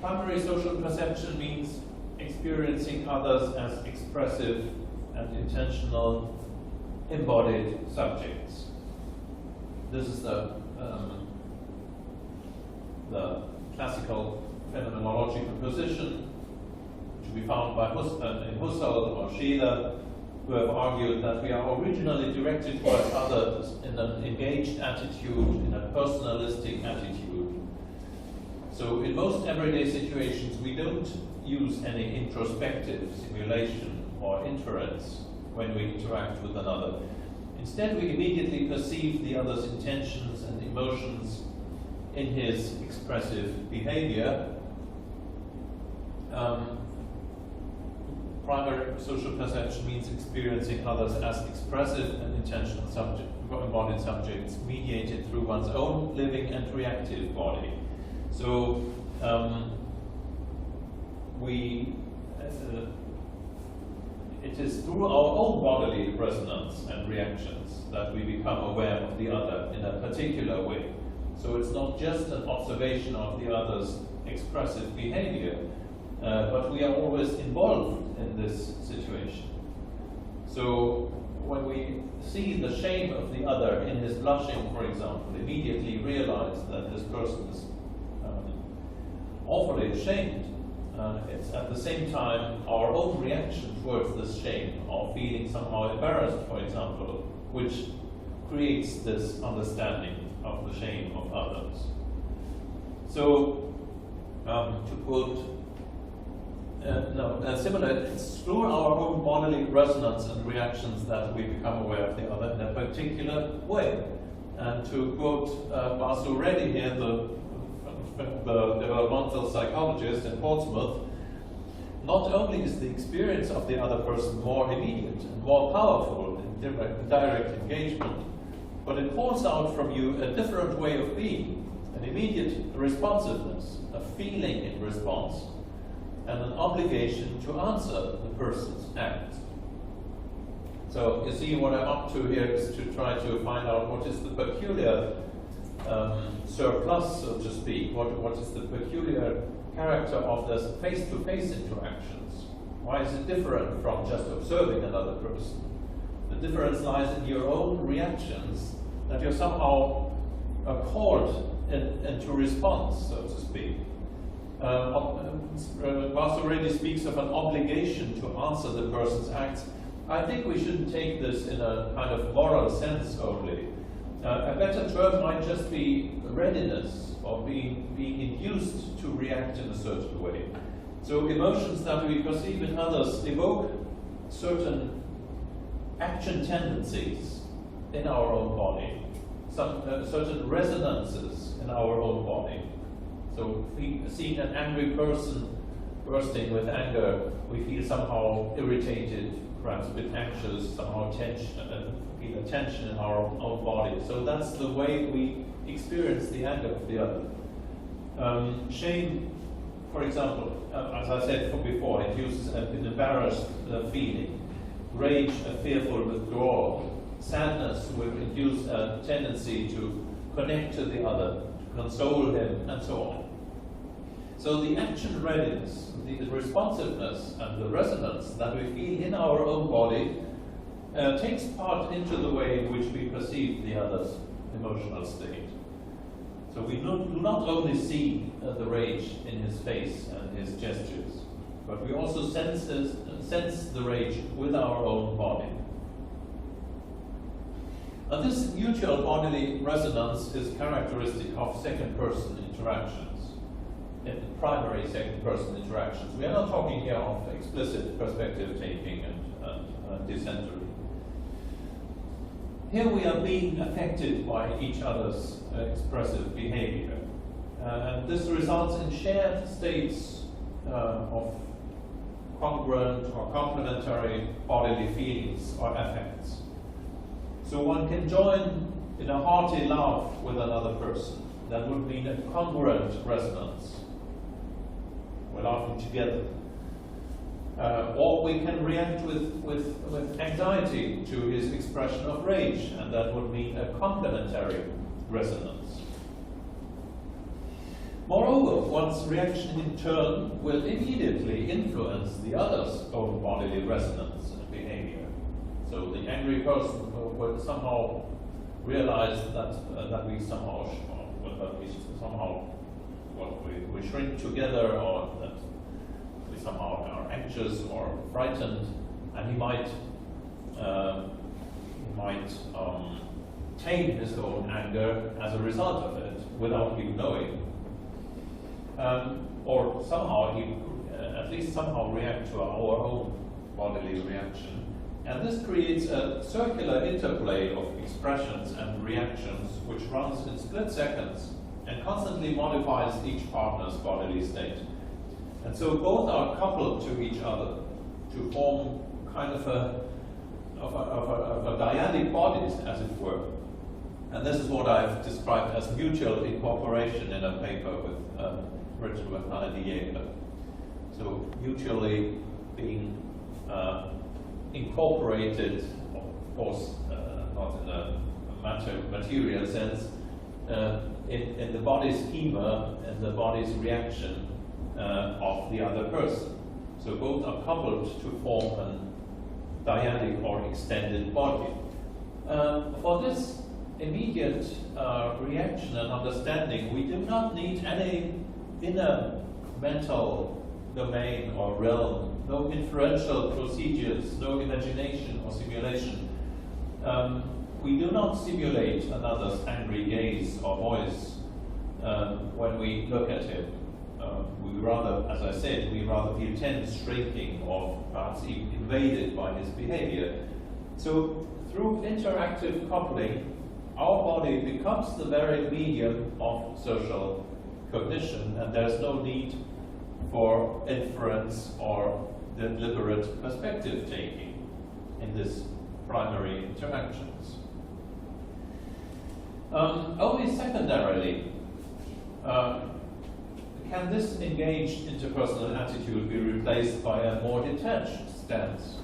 Primary social perception means experiencing others as expressive and intentional embodied subjects. This is the classical phenomenological position to be found by in Husserl or Scheler, who have argued that we are originally directed towards others in an engaged attitude, in a personalistic attitude. So in most everyday situations, we don't use any introspective simulation or inference when we interact with another. Instead, we immediately perceive the other's intentions and emotions in his expressive behavior. Primary social perception means experiencing others as expressive and intentional embodied subjects mediated through one's own living and reactive body. So it is through our own bodily resonance and reactions that we become aware of the other in a particular way. So it's not just an observation of the other's expressive behavior, but we are always involved in this situation. So when we see the shame of the other in his blushing, for example, immediately realize that this person is awfully ashamed, it's at the same time our own reaction towards this shame, or feeling somehow embarrassed, for example, which creates this understanding of the shame of others. So, to quote, similar, it's through our own bodily resonance and reactions that we become aware of the other in a particular way. And to quote Basu Reddy here, the developmental psychologist in Portsmouth, not only is the experience of the other person more immediate and more powerful in direct engagement, but it calls out from you a different way of being, an immediate responsiveness, a feeling in response, and an obligation to answer the person's act. So you see, what I'm up to here is to try to find out what is the peculiar surplus, so to speak, what is the peculiar character of this face-to-face interactions. Why is it different from just observing another person? The difference lies in your own reactions, that you're somehow called into response, so to speak. Basu Reddy speaks of an obligation to answer the person's acts. I think we shouldn't take this in a kind of moral sense only. A better term might just be readiness, or being induced to react in a certain way. So emotions that we perceive in others evoke certain action tendencies in our own body, some certain resonances in our own body. So seeing an angry person bursting with anger, we feel somehow irritated, perhaps a bit anxious, somehow feel a tension in our own body. So that's the way we experience the anger of the other. Shame, for example, as I said before, induces an embarrassed feeling. Rage, a fearful withdrawal. Sadness will induce a tendency to connect to the other, to console him, and so on. So the action readiness, the responsiveness, and the resonance that we feel in our own body takes part into the way in which we perceive the other's emotional state. So we do not only see the rage in his face and his gestures, but we also sense the rage with our own body. Now, this mutual bodily resonance is characteristic of second-person interactions, in primary second-person interactions. We are not talking here of explicit perspective-taking and dissensory. Here we are being affected by each other's expressive behavior. And this results in shared states of congruent or complementary bodily feelings or affects. So one can join in a hearty laugh with another person. That would mean a congruent resonance. We're laughing together. Or we can react with anxiety to his expression of rage, and that would mean a complementary resonance. Moreover, one's reaction in turn will immediately influence the other's own bodily resonance and behavior. So the angry person will somehow realize that we somehow we shrink together, or that we somehow are anxious or frightened, and he might tame his own anger as a result of it without even knowing. Or somehow he at least somehow react to our own bodily reaction. And this creates a circular interplay of expressions and reactions which runs in split seconds and constantly modifies each partner's bodily state. And so both are coupled to each other to form kind of a dyadic bodies, as it were. And this is what I've described as mutual incorporation in a paper written with Anna Diego. So mutually being incorporated, of course, not in a material sense, in the body's schema and the body's reaction of the other person. So both are coupled to form a dyadic or extended body. For this immediate reaction and understanding, we do not need any inner mental domain or realm, no inferential procedures, no imagination or simulation. We do not simulate another's angry gaze or voice when we look at him. We rather, as I said, we rather feel tense, shrinking, or perhaps even invaded by his behavior. So through interactive coupling, our body becomes the very medium of social cognition, and there's no need for inference or deliberate perspective taking in this primary interactions. Only secondarily can this engaged interpersonal attitude be replaced by a more detached stance,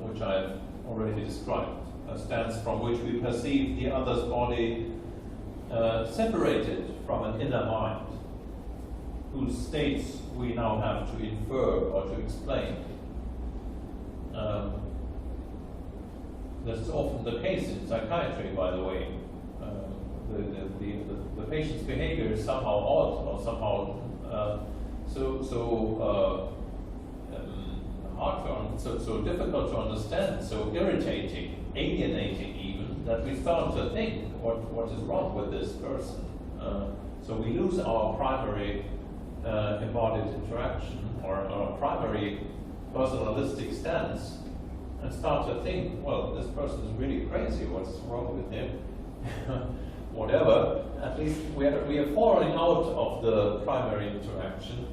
which I've already described, a stance from which we perceive the other's body separated from an inner mind, whose states we now have to infer or to explain. This is often the case in psychiatry, by the way. The patient's behavior is somehow odd or somehow hard to so difficult to understand, so irritating, alienating even, that we start to think what is wrong with this person. So we lose our primary embodied interaction or our primary personalistic stance and start to think, well, this person is really crazy, what's wrong with him? Whatever, at least we are falling out of the primary interaction,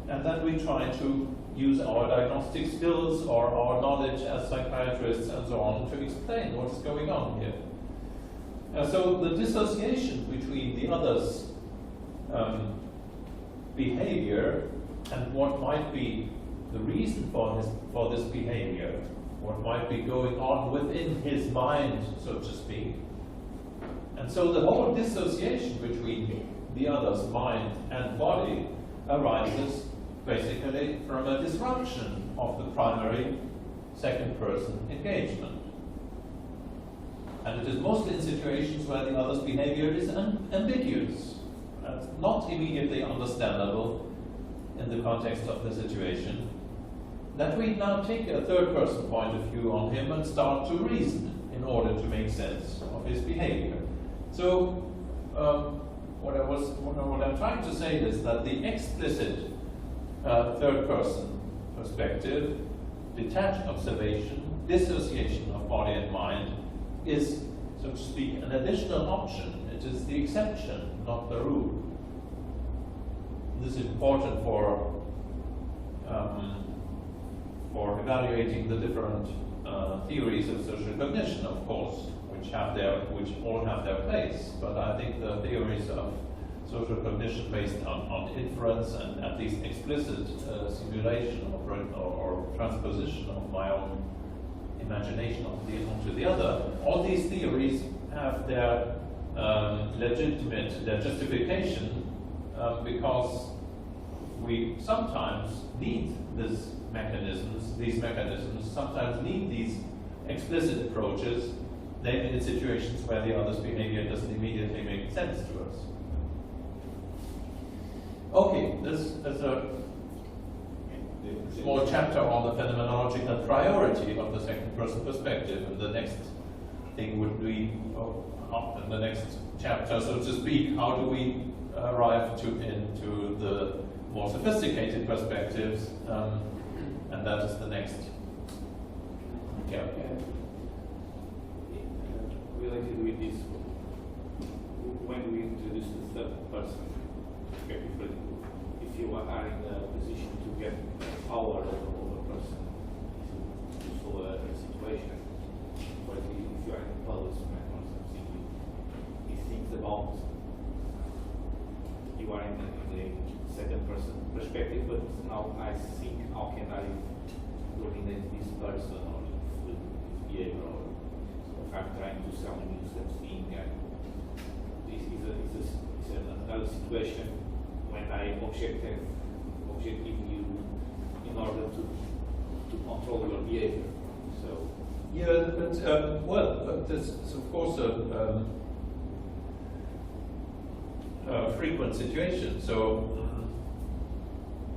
and then we try to use our diagnostic skills or our knowledge as psychiatrists and so on to explain what's going on here. So the dissociation between the other's behavior and what might be the reason for this behavior, what might be going on within his mind, so to speak. And so the whole dissociation between the other's mind and body arises basically from a disruption of the primary second-person engagement. And it is mostly in situations where the other's behavior is ambiguous, not immediately understandable in the context of the situation, that we now take a third-person point of view on him and start to reason in order to make sense of his behavior. So what I'm trying to say is that the explicit third-person perspective, detached observation, dissociation of body and mind is, so to speak, an additional option. It is the exception, not the rule. This is important for evaluating the different theories of social cognition, of course, which all have their place. But I think the theories of social cognition based on inference and at least explicit simulation or transposition of my own imagination onto the other, all these theories have their their justification because we sometimes need these mechanisms sometimes need these explicit approaches, namely in situations where the other's behavior doesn't immediately make sense to us. Okay, this is a small chapter on the phenomenological priority of the second-person perspective, and the next thing would be, in the next chapter, so to speak, how do we arrive into the more sophisticated perspectives, and that is the next. Yeah. Related with this, when we introduce the third person perspective, if you are in a position to get power over a person, to solve a situation, but if you are in a policeman or something, he thinks about you are in the second person perspective, but now I think, how can I dominate this person or his behavior, or if I'm trying to sell you something, and this is another situation when I objective you in order to control your behavior. So yeah, but well, this is of course a frequent situation. So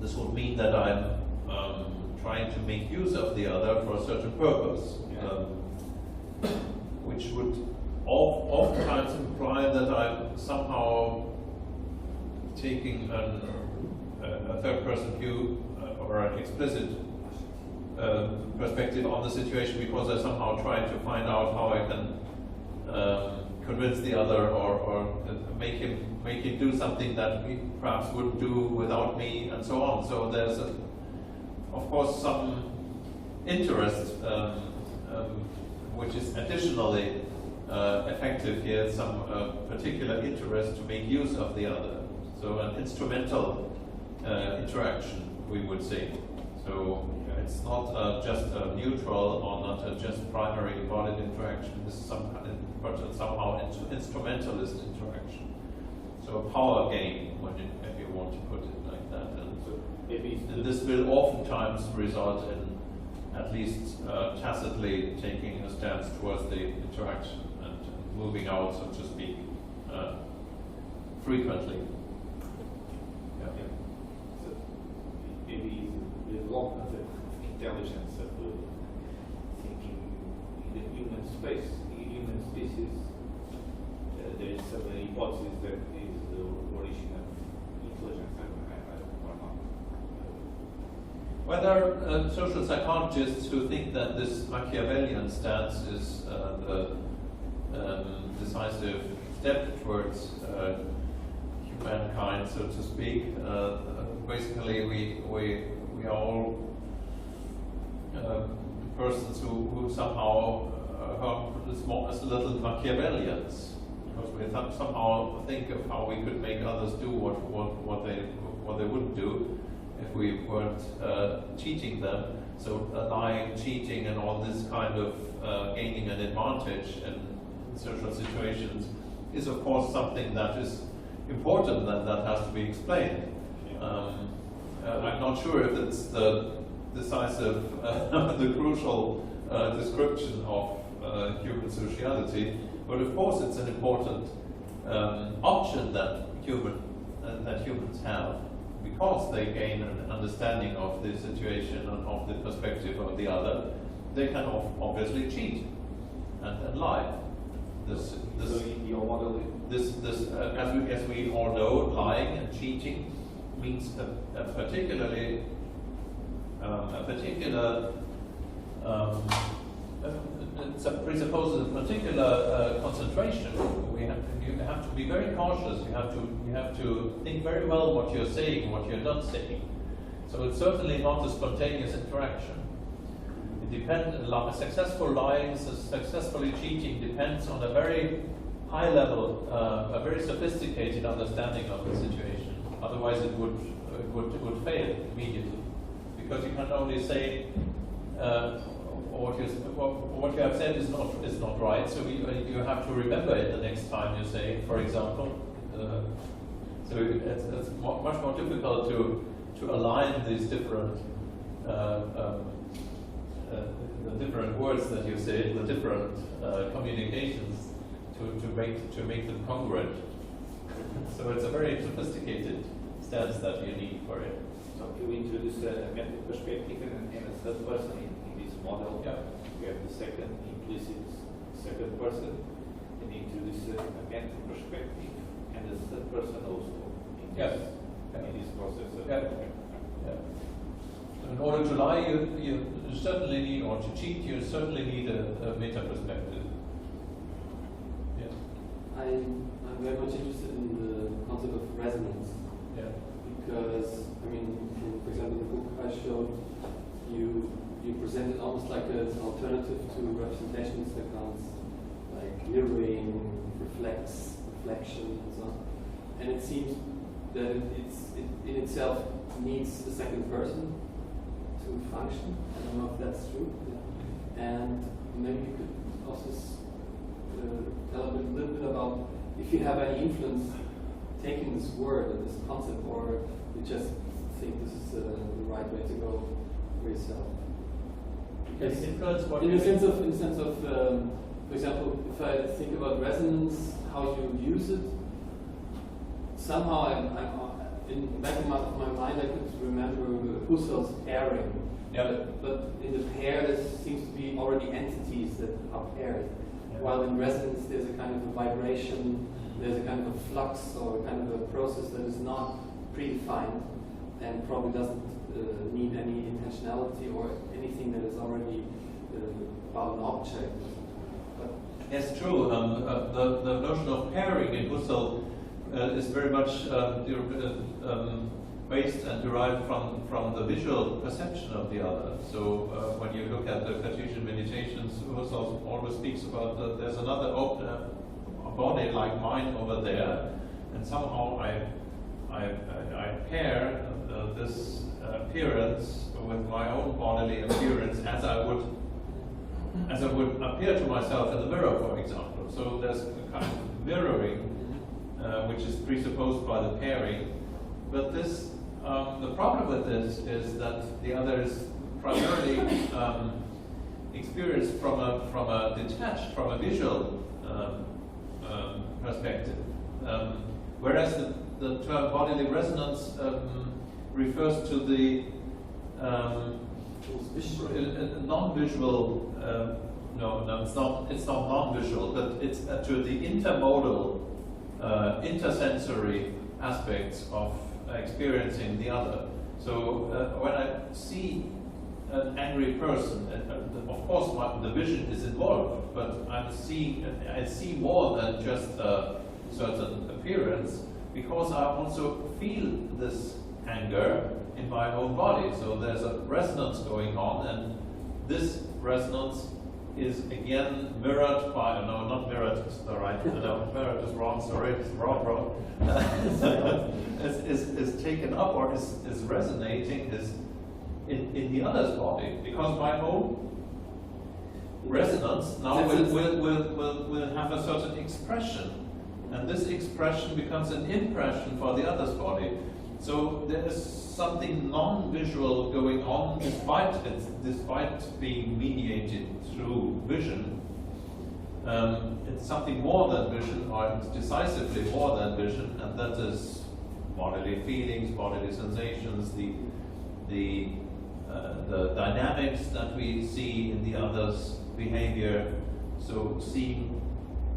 this would mean that I'm trying to make use of the other for a certain purpose, which would oftentimes imply that I'm somehow taking a third-person view or an explicit perspective on the situation, because I somehow try to find out how I can convince the other or make him do something that he perhaps wouldn't do without me, and so on. So there's of course some interest which is additionally effective here, some particular interest to make use of the other. So an instrumental interaction, we would say. So it's not just a neutral or not a just primary embodied interaction. This is some kind of, but somehow instrumentalist interaction. So a power game, if you want to put it like that. And this will oftentimes result in at least tacitly taking a stance towards the interaction and moving out, so to speak, frequently. So maybe the development of intelligence of thinking in the human space, in human species, there is some hypothesis that is the origin of intelligence. I don't know. Well, there are social psychologists who think that this Machiavellian stance is the decisive step towards humankind, so to speak. Basically, we are all persons who somehow are as little Machiavellians, because we somehow think of how we could make others do what they wouldn't do if we weren't cheating them. So lying, cheating, and all this kind of gaining an advantage in social situations is of course something that is important and that has to be explained. I'm not sure if it's the decisive, the crucial description of human sociality, but of course it's an important option that humans have, because they gain an understanding of the situation and of the perspective of the other. They can obviously cheat and lie. As we all know, lying and cheating means a particular it presupposes a particular concentration. You have to be very cautious. You have to think very well what you're saying, what you're not saying. So it's certainly not a spontaneous interaction. It depends. Successful lying, successfully cheating depends on a very high level, a very sophisticated understanding of the situation. Otherwise, it would fail immediately, because you can only say what you have said is not right. So you have to remember it the next time you say it, for example. So it's much more difficult to align these different the different words that you say, the different communications, to make them congruent. So it's a very sophisticated stance that you need for it. So you introduce a meta perspective and a third person in this model. Yeah. We have the second implicit second person, and introduce a meta perspective and a third person also in this process. In order to lie, you certainly need, or to cheat, you certainly need a meta perspective. Yeah. I'm very much interested in the concept of resonance. Yeah. Because, I mean, for example, the book I showed, you presented almost like an alternative to representationist accounts, like mirroring, reflection, and so on. And it seems that it in itself needs a second person to function. I don't know if that's true. And maybe you could also tell a little bit about if you have any influence taking this word or this concept, or you just think this is the right way to go for yourself? Yes, influence what in you the sense of, for example, if I think about resonance, how you use it, somehow in the back of my mind I could remember Husserl's pairing. Yeah. But in the pair there seems to be already entities that are paired. Yeah. While in resonance there's a kind of a vibration, there's a kind of a flux or a kind of a process that is not predefined and probably doesn't need any intentionality or anything that is already about an object. But Yes, true. The notion of pairing in Husserl is very much based and derived from the visual perception of the other. So when you look at the Cartesian meditations, Husserl always speaks about there's another a body like mine over there, and somehow I pair this appearance with my own bodily appearance as I would appear to myself in the mirror, for example. So there's a kind of mirroring which is presupposed by the pairing. But this, the problem with this is that the other is primarily experienced from a detached, from a visual perspective. Whereas the term bodily resonance refers to the non-visual. No, it's not non-visual, but it's to the intermodal, intersensory aspects of experiencing the other. So when I see an angry person, of course the vision is involved, but I see more than just a certain appearance, because I also feel this anger in my own body. So there's a resonance going on, and this resonance is again mirrored by, no, not mirrored, is the right, no, mirrored is wrong, sorry, it's wrong. is taken up or is resonating is in the other's body, because my own resonance now will have a certain expression, and this expression becomes an impression for the other's body. So there is something non-visual going on, despite being mediated through vision. It's something more than vision, or it's decisively more than vision, and that is bodily feelings, bodily sensations, the dynamics that we see in the other's behavior. So seeing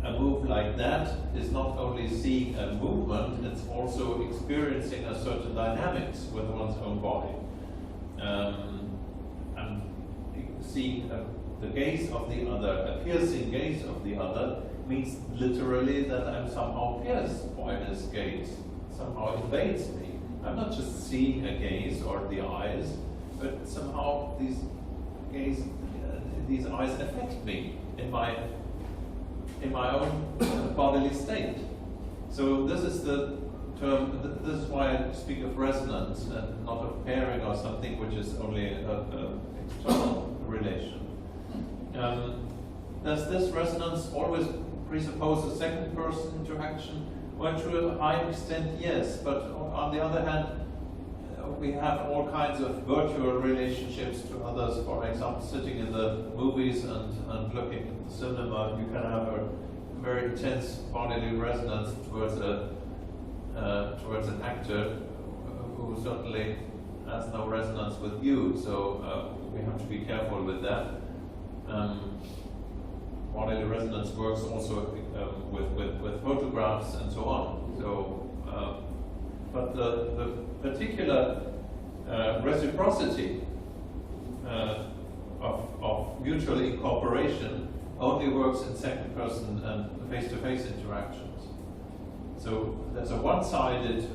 a move like that is not only seeing a movement, it's also experiencing a certain dynamics with one's own body. And seeing the gaze of the other, a piercing gaze of the other, means literally that I'm somehow pierced by this gaze. Somehow invades me. I'm not just seeing a gaze or the eyes, but somehow these eyes affect me in my own bodily state. So this is the term, this is why I speak of resonance and not of pairing or something which is only an external relation. Does this resonance always presuppose a second person interaction? Well, to a high extent, yes, but on the other hand, we have all kinds of virtual relationships to others. For example, sitting in the movies and looking at the cinema, you can have a very intense bodily resonance towards an actor who certainly has no resonance with you. So we have to be careful with that. Bodily resonance works also with photographs and so on. So, but the particular reciprocity of mutual incorporation only works in second person and face-to-face interactions. So there's a one-sided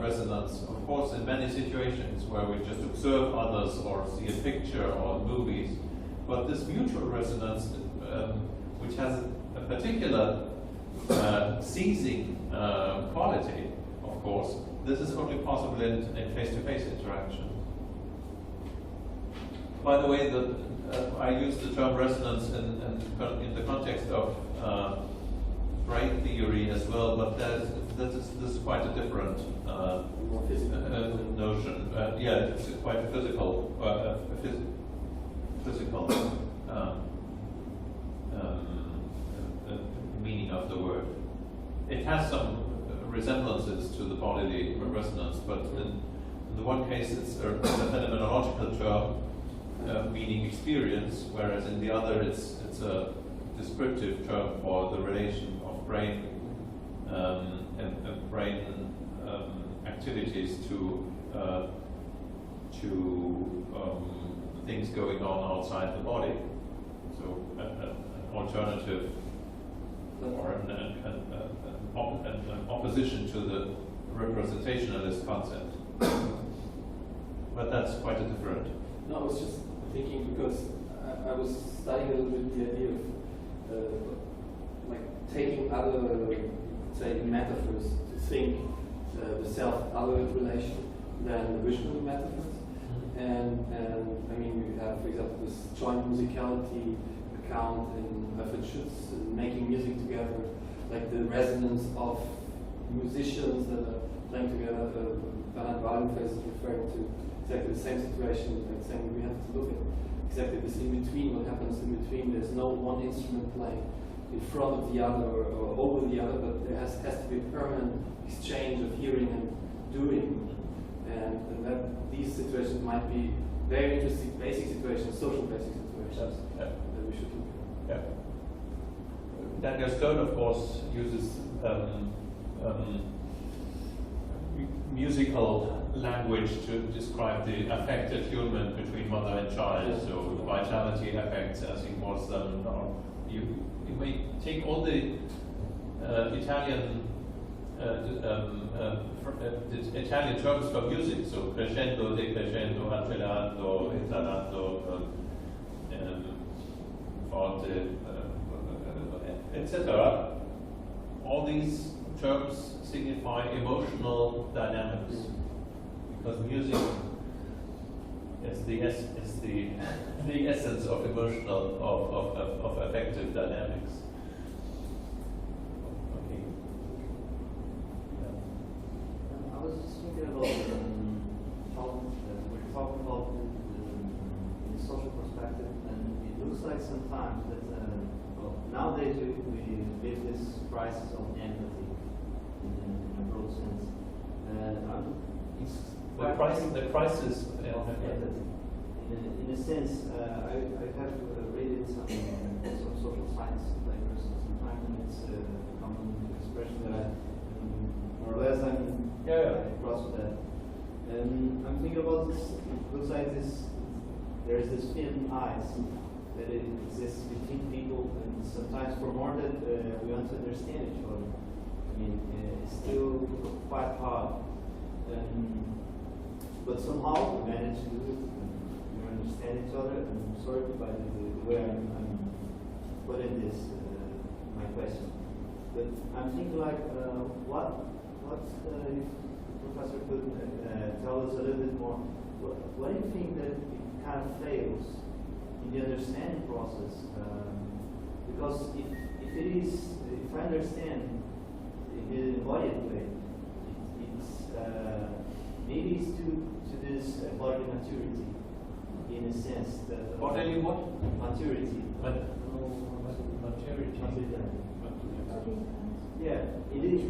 resonance, of course, in many situations where we just observe others or see a picture or movies. But this mutual resonance, which has a particular seizing quality, of course, this is only possible in face-to-face interaction. By the way, I use the term resonance in the context of brain theory as well, but there's this is quite a different More physical. notion. Yeah, it's quite a physical, physical meaning of the word. It has some resemblances to the bodily resonance, but in the one case it's a phenomenological term meaning experience, whereas in the other it's a descriptive term for the relation of brain and brain activities to things going on outside the body. So an alternative or an opposition to the representationalist concept. But that's quite a different. No, I was just thinking because I was studying a little bit the idea of like taking other, say, metaphors to think the self-other relation than the visual metaphors. And I mean, we have, for example, this joint musicality account in Fuchs, making music together, like the resonance of musicians that are playing together. Bernard Wallenfels is referring to exactly the same situation, like saying we have to look at exactly this in between, what happens in between. There's no one instrument playing in front of the other or over the other, but there has to be a permanent exchange of hearing and doing. And that these situations might be very interesting basic situations, social basic situations that we should look at. Yeah. Daniel Stone, of course, uses musical language to describe the affect attunement between mother and child. So the vitality affects, as he calls them. You may take all the Italian Italian terms for music, so crescendo, decrescendo, accelerato, ritardato, forte, etc. All these terms signify emotional dynamics, because music is the essence of emotional of affective dynamics. Okay. I was just thinking about how we're talking about the social perspective, and it looks like sometimes that nowadays we live this crisis of empathy in a broad sense. The crisis of empathy. In a sense, I have read it some social science papers sometimes, and it's a common expression that I more or less I'm across with that. And I'm thinking about this. It looks like there's this thin ice that it exists between people, and sometimes for more that we want to understand each other. I mean, it's still quite hard. But somehow we manage to do it. We understand each other. I'm sorry by the way I'm putting this, my question. But I'm thinking like, what if Professor could tell us a little bit more? What do you think that it kind of fails in the understanding process? Because if I understand in the embodied way, it's maybe it's to this bodily maturity, in a sense that bodily what? Maturity. Maturity. Yeah, it is.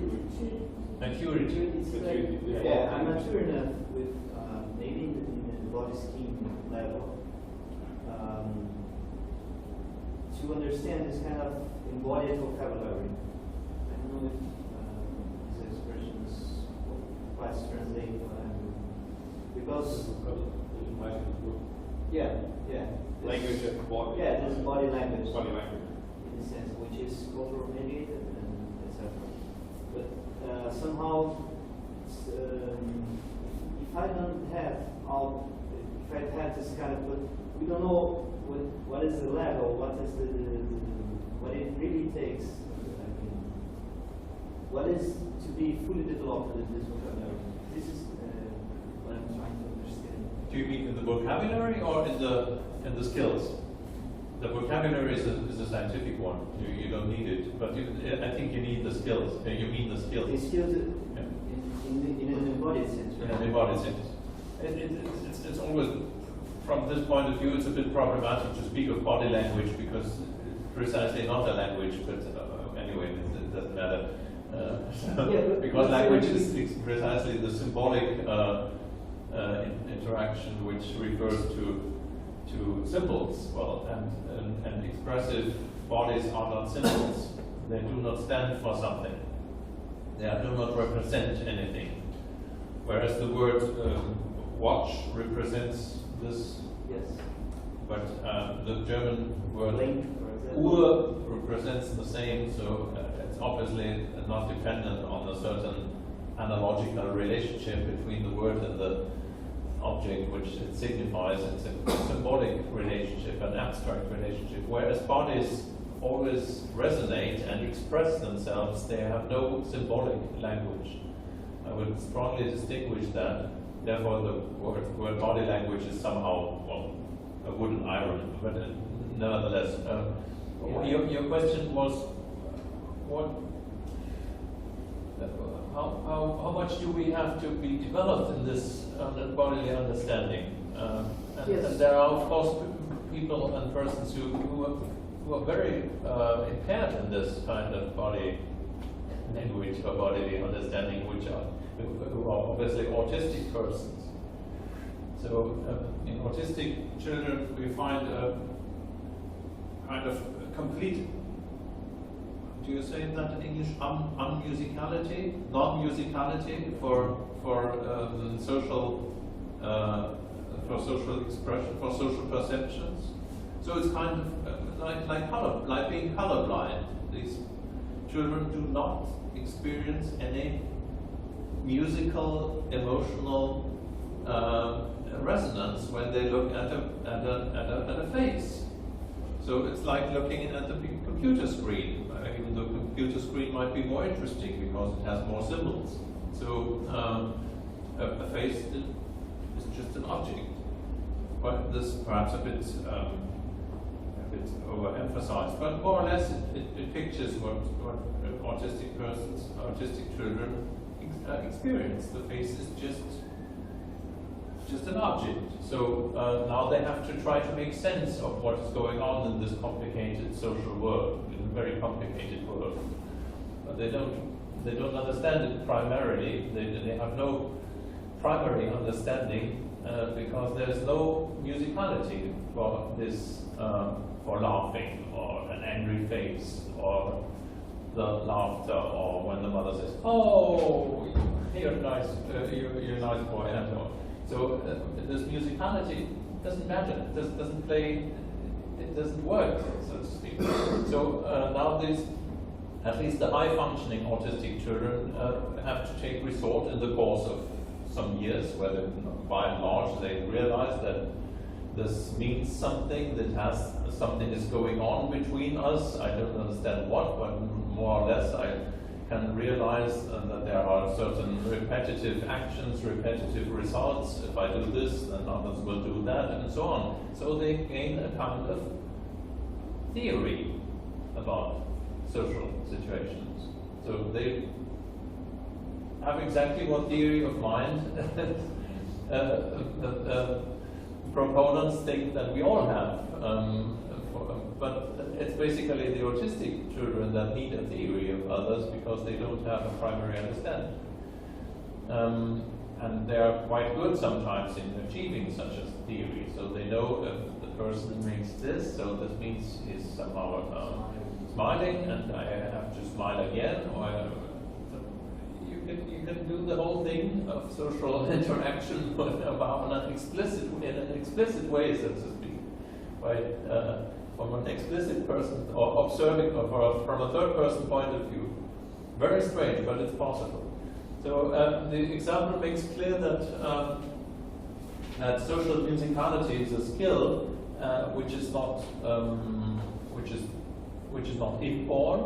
Maturity. It's like, yeah, I'm mature enough with maybe in the body scheme level to understand this kind of embodied vocabulary. I don't know if this expression is quite translated, because Language and body. Yeah, this body language. Body language. In a sense, which is cultural mediated and etc. But somehow, if I don't have if I have this kind of, but we don't know what is the level, what is what it really takes. I mean, what is to be fully developed in this vocabulary? This is what I'm trying to understand. Do you mean in the vocabulary or in the skills? In the vocabulary. In the sense, which is cultural mediated and etc. But somehow, if I don't have this kind of, the vocabulary is a scientific one. You don't need it, but I think you need the skills. You mean the skills? The skills Yeah. in an embodied sense. In an embodied sense. It's always, from this point of view, it's a bit problematic to speak of body language because it's precisely not a language, but anyway, it doesn't matter. Because language is precisely the symbolic interaction which refers to symbols. Well, and expressive bodies are not symbols. They do not stand for something. They do not represent anything. Whereas the word watch represents this. Yes. But the German word Link, for example. Uhr represents the same, so it's obviously not dependent on a certain analogical relationship between the word and the object which it signifies. It's a symbolic relationship, an abstract relationship. Whereas bodies always resonate and express themselves, they have no symbolic language. I would strongly distinguish that. Therefore, the word body language is somehow, well, a wooden iron. But nevertheless, your question was, what? How much do we have to be developed in this bodily understanding? Yes. And there are, of course, people and persons who are very impaired in this kind of body language or bodily understanding, who are obviously autistic persons. So in autistic children, we find a kind of complete, do you say that in English, unmusicality, non-musicality for social expression, for social perceptions. So it's kind of like being colorblind. These children do not experience any musical, emotional resonance when they look at a face. So it's like looking at the computer screen. Even though the computer screen might be more interesting because it has more symbols. So a face is just an object. But this perhaps a bit overemphasized, but more or less it pictures what autistic persons, autistic children experience. The face is just an object. So now they have to try to make sense of what is going on in this complicated social world, in a very complicated world. But they don't understand it primarily. They have no primary understanding because there's no musicality for this, for laughing or an angry face or the laughter, or when the mother says, "Oh, you're nice, you're a nice boy," and so on. So this musicality doesn't matter. It doesn't play. It doesn't work, so to speak. So now these, at least the high-functioning autistic children, have to take resort in the course of some years, where they, by and large they realize that this means something. That has something is going on between us. I don't understand what, but more or less I can realize that there are certain repetitive actions, repetitive results. If I do this, then others will do that, and so on. So they gain a kind of theory about social situations. So they have exactly what theory of mind proponents think that we all have. But it's basically the autistic children that need a theory of others because they don't have a primary understanding. And they are quite good sometimes in achieving such a theory. So they know if the person makes this, so this means he's somehow smiling, and I have to smile again. Or you can do the whole thing of social interaction about in an explicit way, so to speak, right? From an explicit person, or observing, or from a third person point of view. Very strange, but it's possible. So the example makes clear that that social musicality is a skill which is not inborn,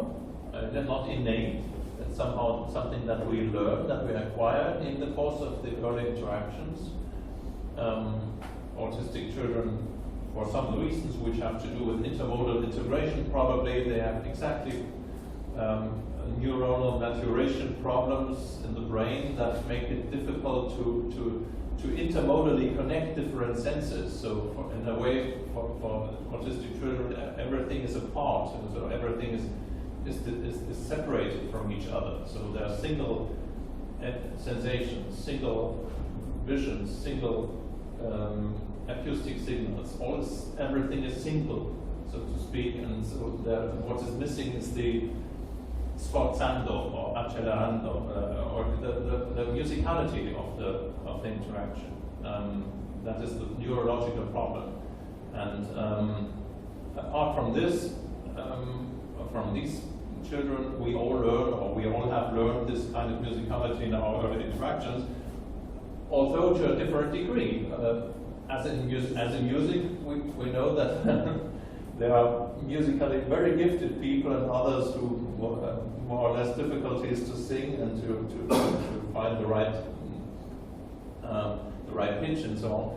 not innate. It's somehow something that we learn, that we acquire in the course of the early interactions. Autistic children for some reasons which have to do with intermodal integration. Probably they have exactly neuronal maturation problems in the brain that make it difficult to intermodally connect different senses. So in a way, for autistic children, everything is apart, and so everything is separated from each other. So there are single sensations, single visions, single acoustic signals. Everything is single, so to speak, and so what is missing is the sforzando or accelerando, or the musicality of the interaction. That is the neurological problem. And apart from this, from these children, we all learn, or we all have learned this kind of musicality in our early interactions, although to a different degree. As in music, we know that there are musically very gifted people and others who more or less difficulties to sing and to find the right pitch and so on.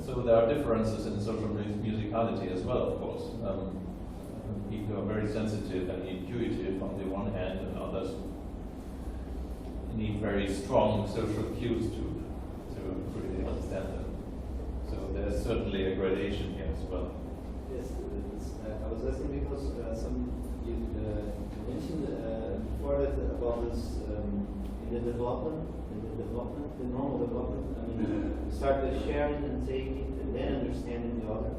So there are differences in social musicality as well, of course. People are very sensitive and intuitive on the one hand, and others need very strong social cues to really understand them. So there's certainly a gradation here as well. Yes, I was asking because you mentioned before that about this in the normal development. I mean, you start with sharing and taking, and then understanding the other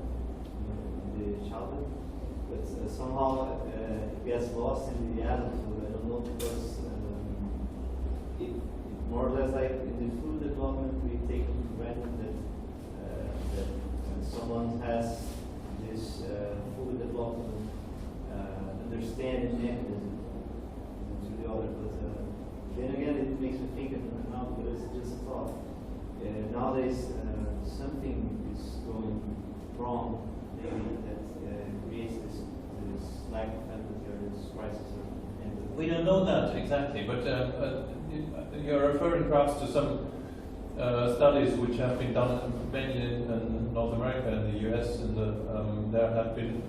in the childhood. But somehow it gets lost in the adulthood. I don't know, because it more or less like in the food development, we take it for granted that when someone has this fully developed understanding mechanism to the other. But then again, it makes me think of now, but it's just a thought. Nowadays, something is going wrong, maybe, that creates this lack of empathy or this crisis of empathy. We don't know that exactly, but you're referring perhaps to some studies which have been done mainly in North America and the US, and there have been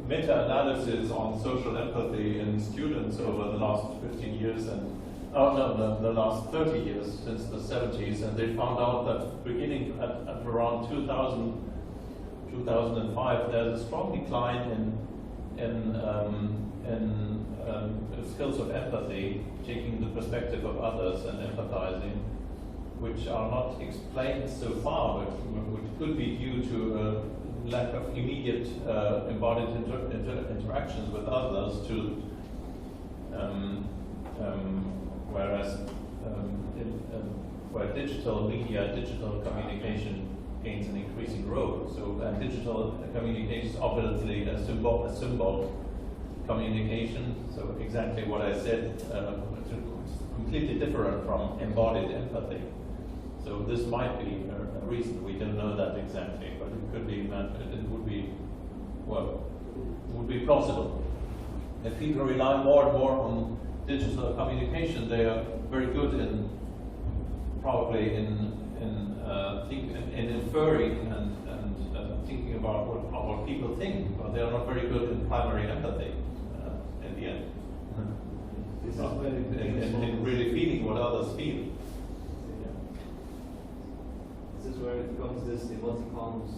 meta-analysis on social empathy in students over the last 15 years, and the last 30 years, since the 70s, and they found out that beginning at around 2005, there's a strong decline in skills of empathy, taking the perspective of others and empathizing, which are not explained so far, but which could be due to a lack of immediate embodied interactions with others, whereas where digital media, digital communication gains an increasing role. So digital communication is obviously a symbol communication. So exactly what I said, completely different from embodied empathy. So this might be a reason. We don't know that exactly, but it could be. It would be plausible. If people rely more and more on digital communication, they are very good in probably in inferring and thinking about what people think, but they are not very good in primary empathy in the end. This is where in really feeling what others feel. This is where it becomes this emoticons.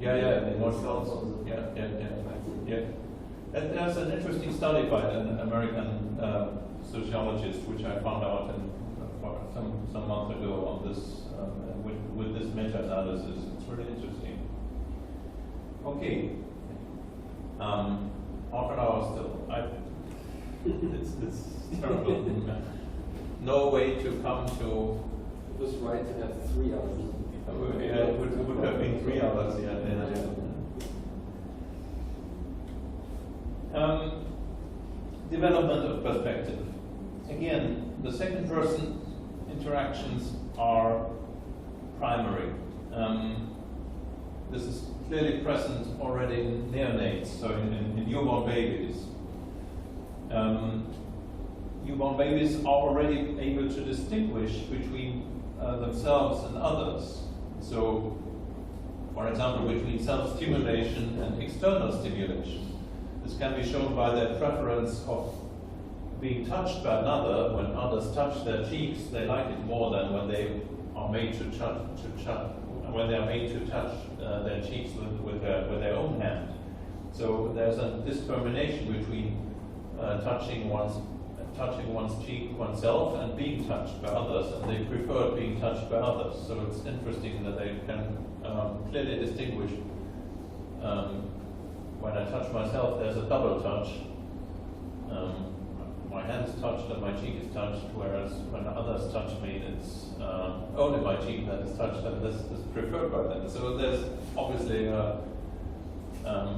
Emoticons. Yeah. And there's an interesting study by an American sociologist, which I found out some months ago on this with this meta-analysis. It's really interesting. Okay. Half an hour still. It's terrible. No way to come to. It was right to have 3 hours. It would have been 3 hours. Development of perspective. Again, the second person interactions are primary. This is clearly present already in neonates, so in newborn babies. Newborn babies are already able to distinguish between themselves and others. So for example, between self-stimulation and external stimulation. This can be shown by their preference of being touched by another. When others touch their cheeks, they like it more than when they are made to touch their cheeks with their own hand. So there's a discrimination between touching one's cheek oneself and being touched by others, and they prefer being touched by others. So it's interesting that they can clearly distinguish. When I touch myself, there's a double touch. My hand is touched and my cheek is touched, whereas when others touch me, it's only my cheek that is touched, and this is preferred by them. So there's obviously a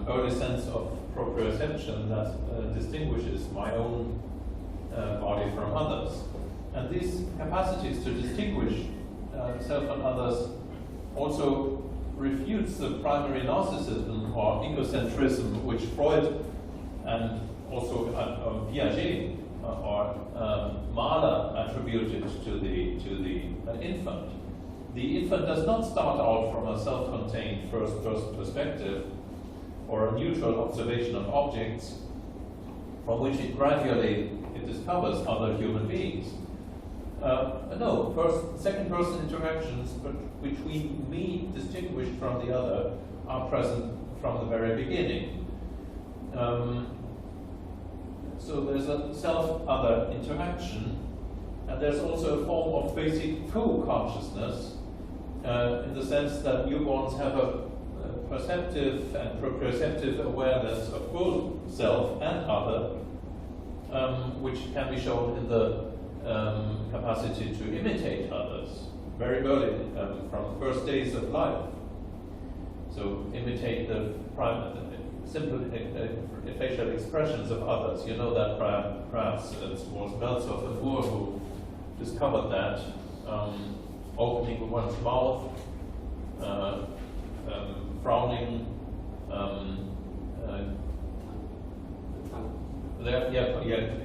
early sense of proprioception that distinguishes my own body from others. And these capacities to distinguish self and others also refutes the primary narcissism or egocentrism which Freud and also Piaget or Mahler attributed to the infant. The infant does not start out from a self-contained first-person perspective or a neutral observation of objects from which it gradually discovers other human beings. No, second-person interactions between me distinguished from the other are present from the very beginning. So there's a self-other interaction, and there's also a form of basic co-consciousness in the sense that newborns have a perceptive and proprioceptive awareness of both self and other, which can be shown in the capacity to imitate others very early, from the first days of life. So imitate the simple facial expressions of others. You know that perhaps it was Meltzoff and Moore who discovered that, opening one's mouth, frowning,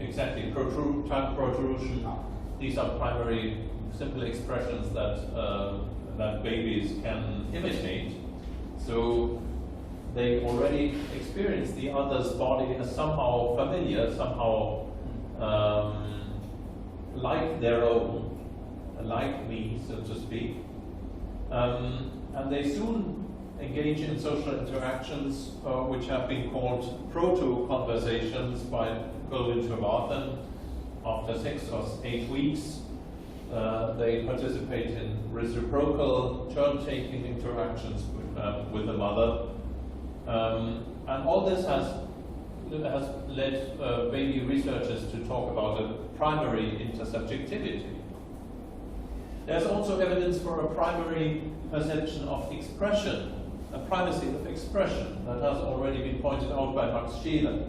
exactly, tongue protrusion. These are primary simple expressions that babies can imitate. So they already experience the other's body as somehow familiar, somehow like their own, like me, so to speak. And they soon engage in social interactions which have been called proto-conversations by Goldwyn Trevarthen. After 6 or 8 weeks, they participate in reciprocal turn-taking interactions with the mother. And all this has led baby researchers to talk about a primary intersubjectivity. There's also evidence for a primary perception of expression, a primacy of expression that has already been pointed out by Max Scheele.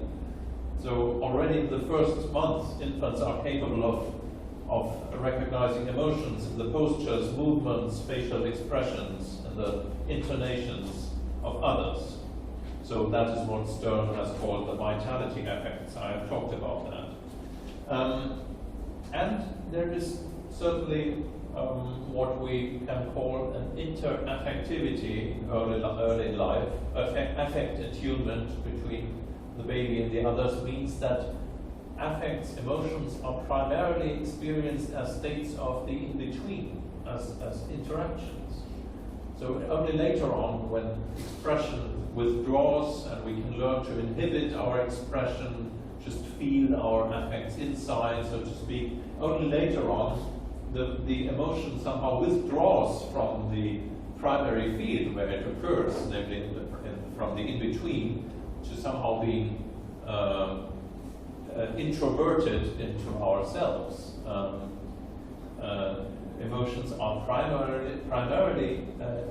So already in the first months, infants are capable of recognizing emotions in the postures, movements, facial expressions, and the intonations of others. So that is what Stern has called the vitality effects. I have talked about that. And there is certainly what we can call an interaffectivity in early life. Affect attunement between the baby and the others means that affects, emotions are primarily experienced as states of the in-between, as interactions. So only later on, when expression withdraws and we can learn to inhibit our expression, just feel our affects inside, so to speak, only later on the emotion somehow withdraws from the primary field where it occurs, namely from the in-between, to somehow being introverted into ourselves. Emotions are primarily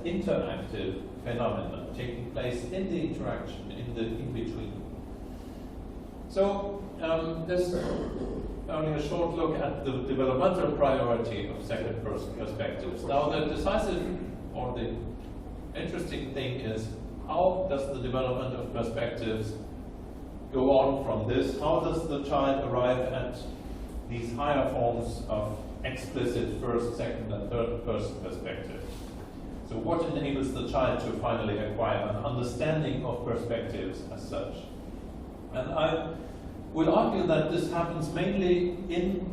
interactive phenomena taking place in the interaction, in the in-between. So this is only a short look at the developmental priority of second-person perspectives. Now the decisive or the interesting thing is, how does the development of perspectives go on from this? How does the child arrive at these higher forms of explicit first, second, and third person perspective? So what enables the child to finally acquire an understanding of perspectives as such? And I would argue that this happens mainly in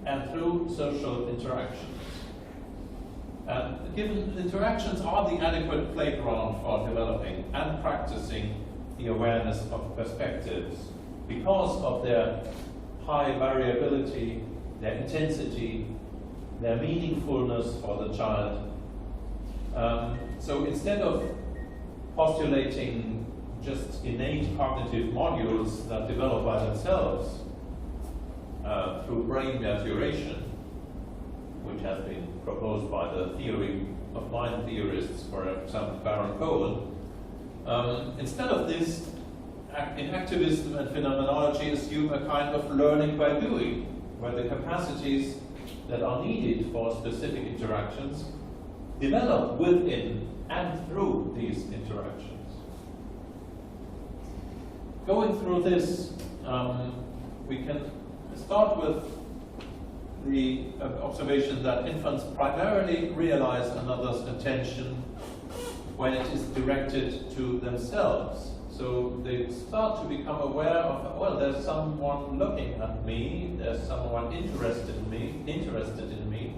and through social interactions. And given interactions are the adequate playground for developing and practicing the awareness of perspectives because of their high variability, their intensity, their meaningfulness for the child. So instead of postulating just innate cognitive modules that develop by themselves through brain maturation, which has been proposed by the theory of mind theorists, for example, Baron Cohen, instead of this, in activism and phenomenology assume a kind of learning by doing, where the capacities that are needed for specific interactions develop within and through these interactions. Going through this, we can start with the observation that infants primarily realize another's attention when it is directed to themselves. So they start to become aware of, well, there's someone looking at me, there's someone interested in me,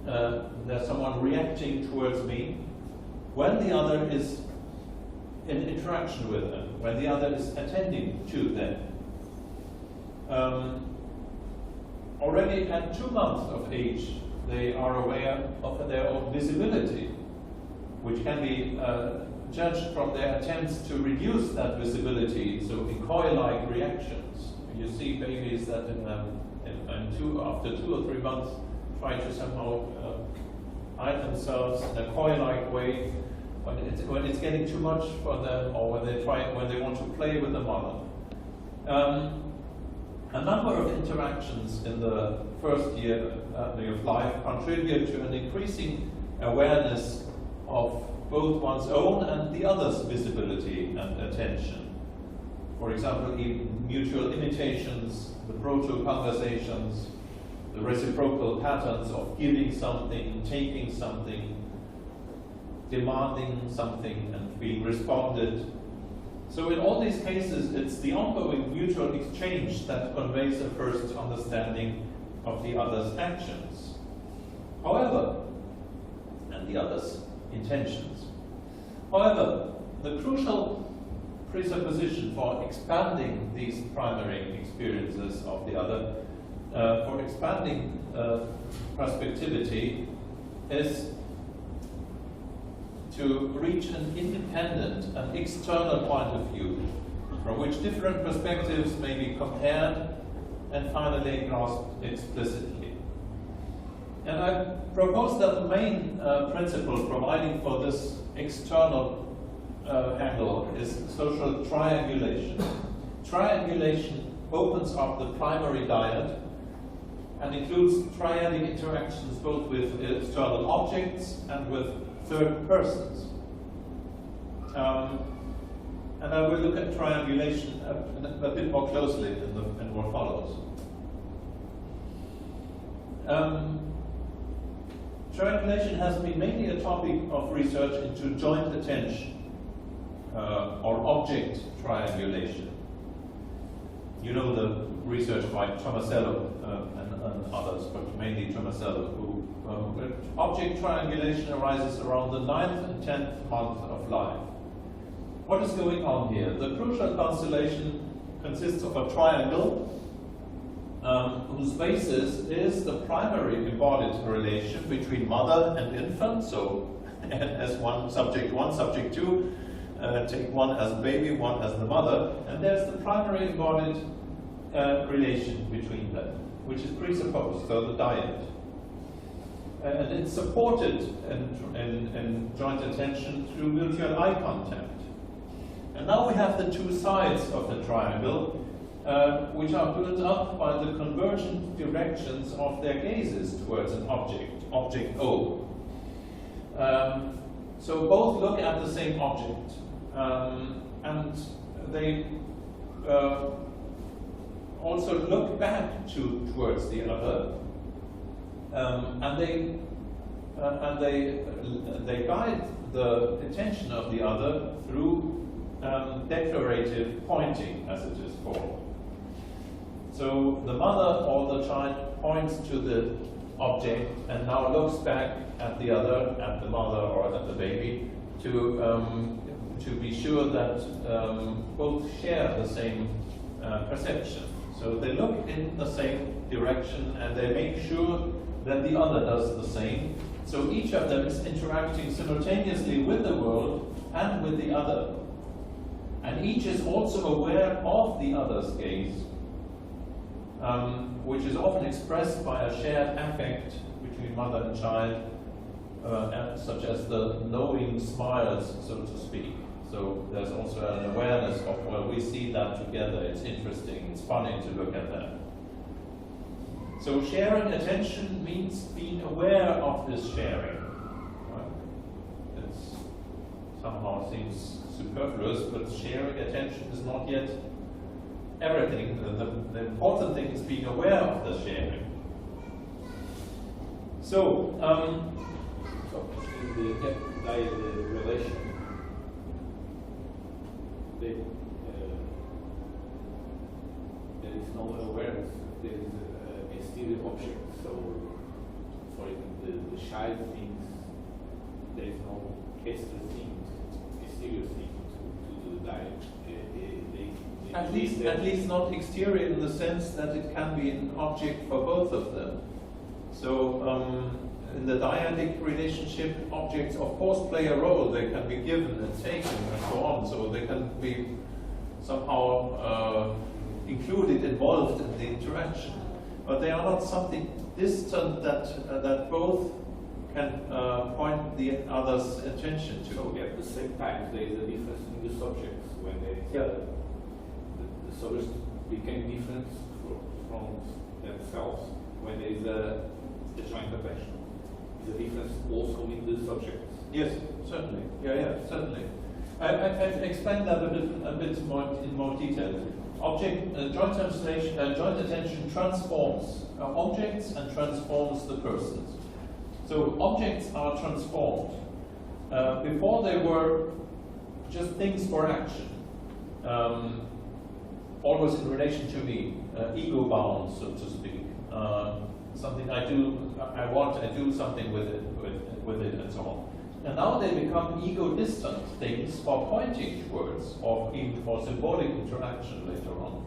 there's someone reacting towards me, when the other is in interaction with them, when the other is attending to them. Already at 2 months of age, they are aware of their own visibility, which can be judged from their attempts to reduce that visibility, so in coy-like reactions. You see babies that after 2 or 3 months try to somehow hide themselves in a coy-like way when it's getting too much for them, or when they want to play with the mother. A number of interactions in the first year of life contribute to an increasing awareness of both one's own and the other's visibility and attention. For example, mutual imitations, the proto-conversations, the reciprocal patterns of giving something, taking something, demanding something, and being responded. So in all these cases, it's the ongoing mutual exchange that conveys a first understanding of the other's actions. However, and the other's intentions. However, the crucial presupposition for expanding these primary experiences of the other, for expanding perspectivity, is to reach an independent and external point of view from which different perspectives may be compared and finally grasped explicitly. And I propose that the main principle providing for this external angle is social triangulation. Triangulation opens up the primary dyad and includes triadic interactions both with external objects and with third persons. And I will look at triangulation a bit more closely in what follows. Triangulation has been mainly a topic of research into joint attention, or object triangulation. You know the research by Tomasello and others, but mainly Tomasello, who object triangulation arises around the 9th and 10th month of life. What is going on here? The crucial constellation consists of a triangle whose basis is the primary embodied relation between mother and infant, so as subject 2, take one as baby, one as the mother, and there's the primary embodied relation between them, which is presupposed, so the dyad. And it's supported in joint attention through mutual eye contact. And now we have the two sides of the triangle, which are built up by the convergent directions of their gazes towards an object O. So both look at the same object, and they also look back towards the other, and they and they guide the attention of the other through declarative pointing, as it is called. So the mother or the child points to the object and now looks back at the other, at the mother or at the baby, to be sure that both share the same perception. So they look in the same direction and they make sure that the other does the same. So each of them is interacting simultaneously with the world and with the other. And each is also aware of the other's gaze, which is often expressed by a shared affect between mother and child, such as the knowing smiles, so to speak. So there's also an awareness of, well, we see that together, it's interesting, it's funny to look at that. So sharing attention means being aware of this sharing. Right? It somehow seems superfluous, but sharing attention is not yet everything. The important thing is being aware of the sharing. So, in the relation, there is no awareness. There is a exterior object. So, for example, the child thinks there is no exterior thing to the diet. at least not exterior in the sense that it can be an object for both of them. So in the dyadic relationship, objects of course play a role. They can be given and taken and so on. So they can be somehow included, involved in the interaction. But they are not something distant that both can point the other's attention to. So at the same time, there is a difference in the subjects when the subjects became different from themselves when there is a joint attention. Is a difference also in the subjects? Yes, certainly. Yeah, certainly. I've explained that a bit more in more detail. Joint attention transforms objects and transforms the persons. So objects are transformed. Before they were just things for action, always in relation to me, ego bound, so to speak. Something I do, I do something with it, and so on. And now they become ego-distant things for pointing towards, or even for symbolic interaction later on.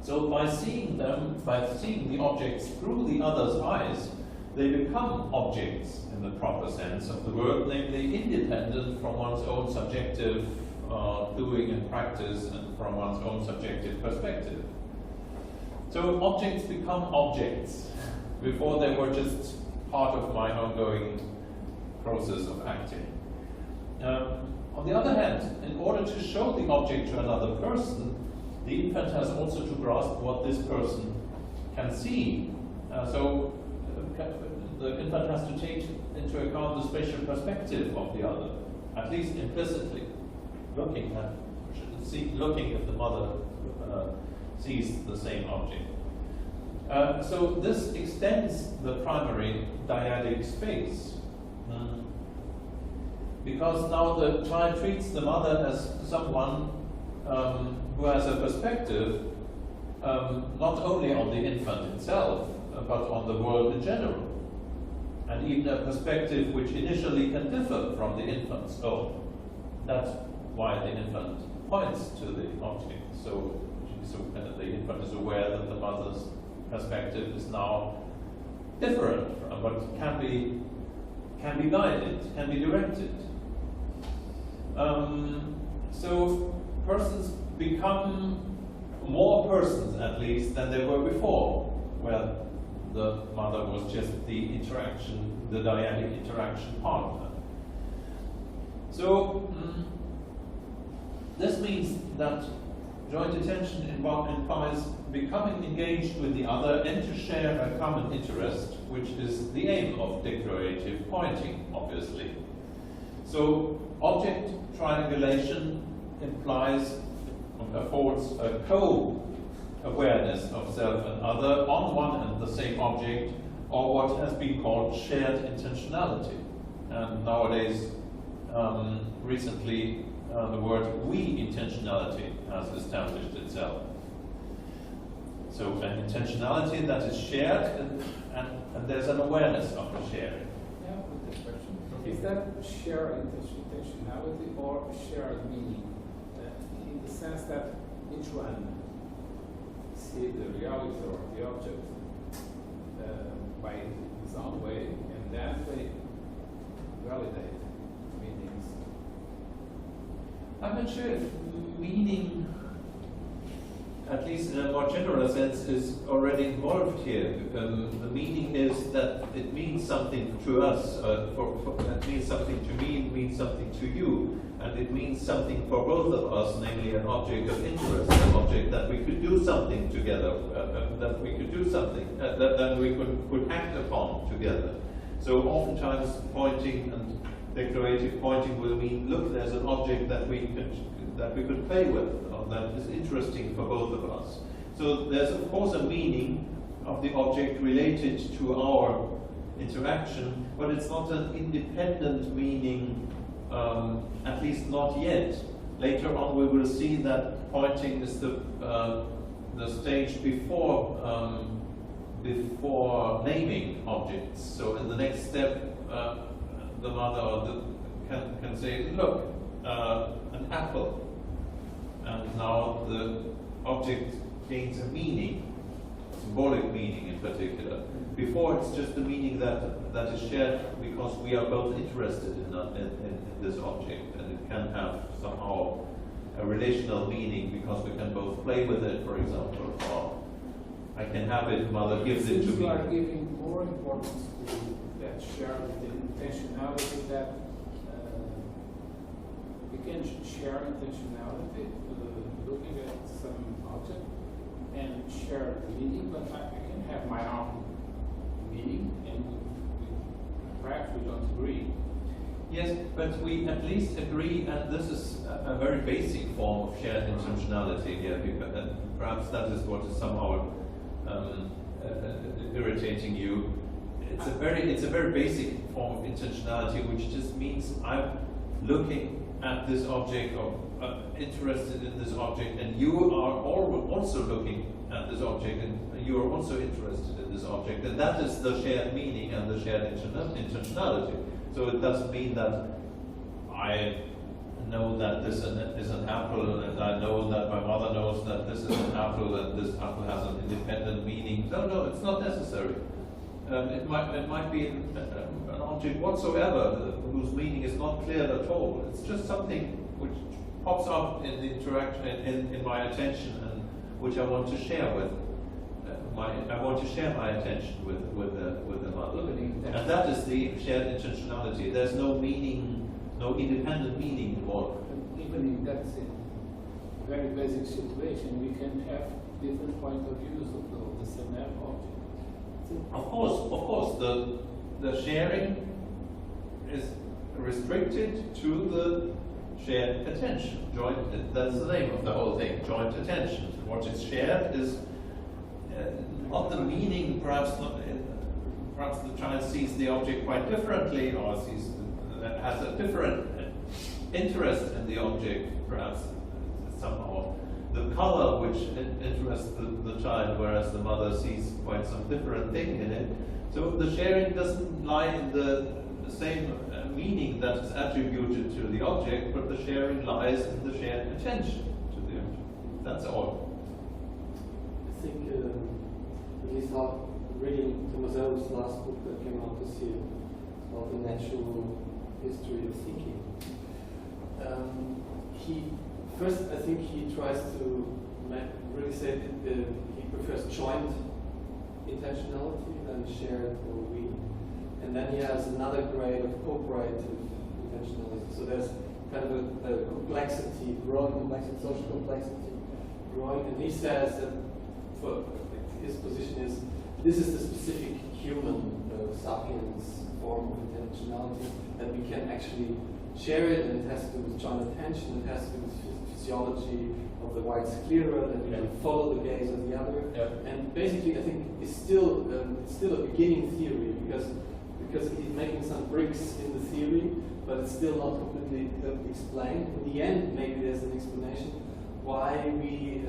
So by seeing the objects through the other's eyes, they become objects in the proper sense of the word, namely independent from one's own subjective doing and practice and from one's own subjective perspective. So objects become objects. Before they were just part of my ongoing process of acting. On the other hand, in order to show the object to another person, the infant has also to grasp what this person can see. So the infant has to take into account the spatial perspective of the other, at least implicitly, looking if the mother sees the same object. So this extends the primary dyadic space. Because now the child treats the mother as someone who has a perspective not only on the infant itself, but on the world in general. And even a perspective which initially can differ from the infant's own. That's why the infant points to the object. So the infant is aware that the mother's perspective is now different, but can be guided, can be directed. So persons become more persons, at least, than they were before, where the mother was just the interaction, the dyadic interaction partner. So this means that joint attention implies becoming engaged with the other and to share a common interest, which is the aim of declarative pointing, obviously. So object triangulation affords a co-awareness of self and other on one and the same object, or what has been called shared intentionality. And nowadays, recently, the word we intentionality has established itself. So an intentionality that is shared, and there's an awareness of the sharing. Yeah, with this question. Is that shared intentionality or shared meaning? In the sense that each one see the reality or the object by his own way, and then they validate meanings. I'm not sure if meaning, at least in a more general sense, is already involved here. The meaning is that it means something to us, it means something to me, it means something to you, and it means something for both of us, namely an object of interest, an object that we could do something together, that we could do something, that we could act upon together. So oftentimes pointing and declarative pointing will mean, look, there's an object that we could play with, or that is interesting for both of us. So there's of course a meaning of the object related to our interaction, but it's not an independent meaning, at least not yet. Later on we will see that pointing is the stage before naming objects. So in the next step, the mother can say, look, an apple. And now the object gains a meaning, symbolic meaning in particular. Before it's just the meaning that is shared because we are both interested in this object, and it can have somehow a relational meaning because we can both play with it, for example, or I can have it, mother gives it to me. You are giving more importance to that shared intentionality, that we can share intentionality, looking at some object and share the meaning, but I can have my own meaning, and perhaps we don't agree. Yes, but we at least agree, and this is a very basic form of shared intentionality here, and perhaps that is what is somehow irritating you. It's a very basic form of intentionality, which just means I'm looking at this object, or interested in this object, and you are also looking at this object, and you are also interested in this object, and that is the shared meaning and the shared intentionality. So it doesn't mean that I know that this is an apple, and I know that my mother knows that this is an apple, and this apple has an independent meaning. No, it's not necessary. It might be an object whatsoever whose meaning is not clear at all. It's just something which pops up in the interaction, in my attention, and which I want to share with. I want to share my attention with the mother, and that is the shared intentionality. There's no meaning, no independent meaning involved. Even in that very basic situation, we can have different point of views of the same object. Of course, the sharing is restricted to the shared attention. That's the name of the whole thing, joint attention. What is shared is not the meaning, perhaps the child sees the object quite differently, or has a different interest in the object, perhaps somehow. The color which interests the child, whereas the mother sees quite some different thing in it. So the sharing doesn't lie in the same meaning that is attributed to the object, but the sharing lies in the shared attention to the object. That's all. I think, at least reading Thomas Ells's last book that came out this year, about the natural history of thinking. First, I think he tries to really say that he prefers joint intentionality than shared or we. And then he has another grade of cooperative intentionality. So there's kind of a complexity, growing complexity, social complexity growing. And he says that for his position is this is the specific human sapiens form of intentionality that we can actually share it, and it has to do with joint attention, it has to do with physiology, of the whites clearer, that we can follow the gaze of the other. Yeah. And basically, I think it's still a beginning theory because he's making some bricks in the theory, but it's still not completely explained. In the end, maybe there's an explanation why we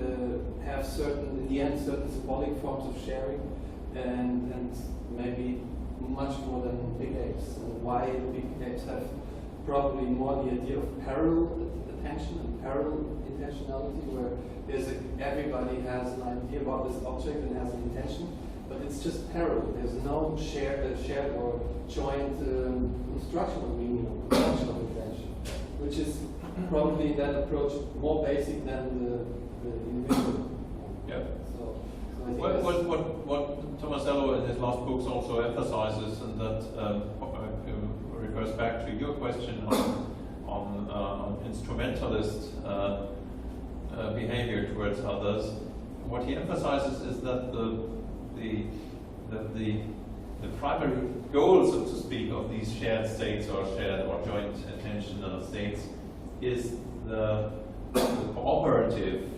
have certain symbolic forms of sharing, and maybe much more than big apes, and why big apes have probably more the idea of parallel attention and parallel intentionality, where everybody has an idea about this object and has an intention, but it's just parallel. There's no shared or joint construction of meaning or construction of intention, which is probably that approach more basic than the individual. Yeah. So I think What Tomasello in his last books also emphasizes, and that refers back to your question on instrumentalist behavior towards others. What he emphasizes is that the primary goal, so to speak, of these shared states or shared or joint attentional states is the cooperative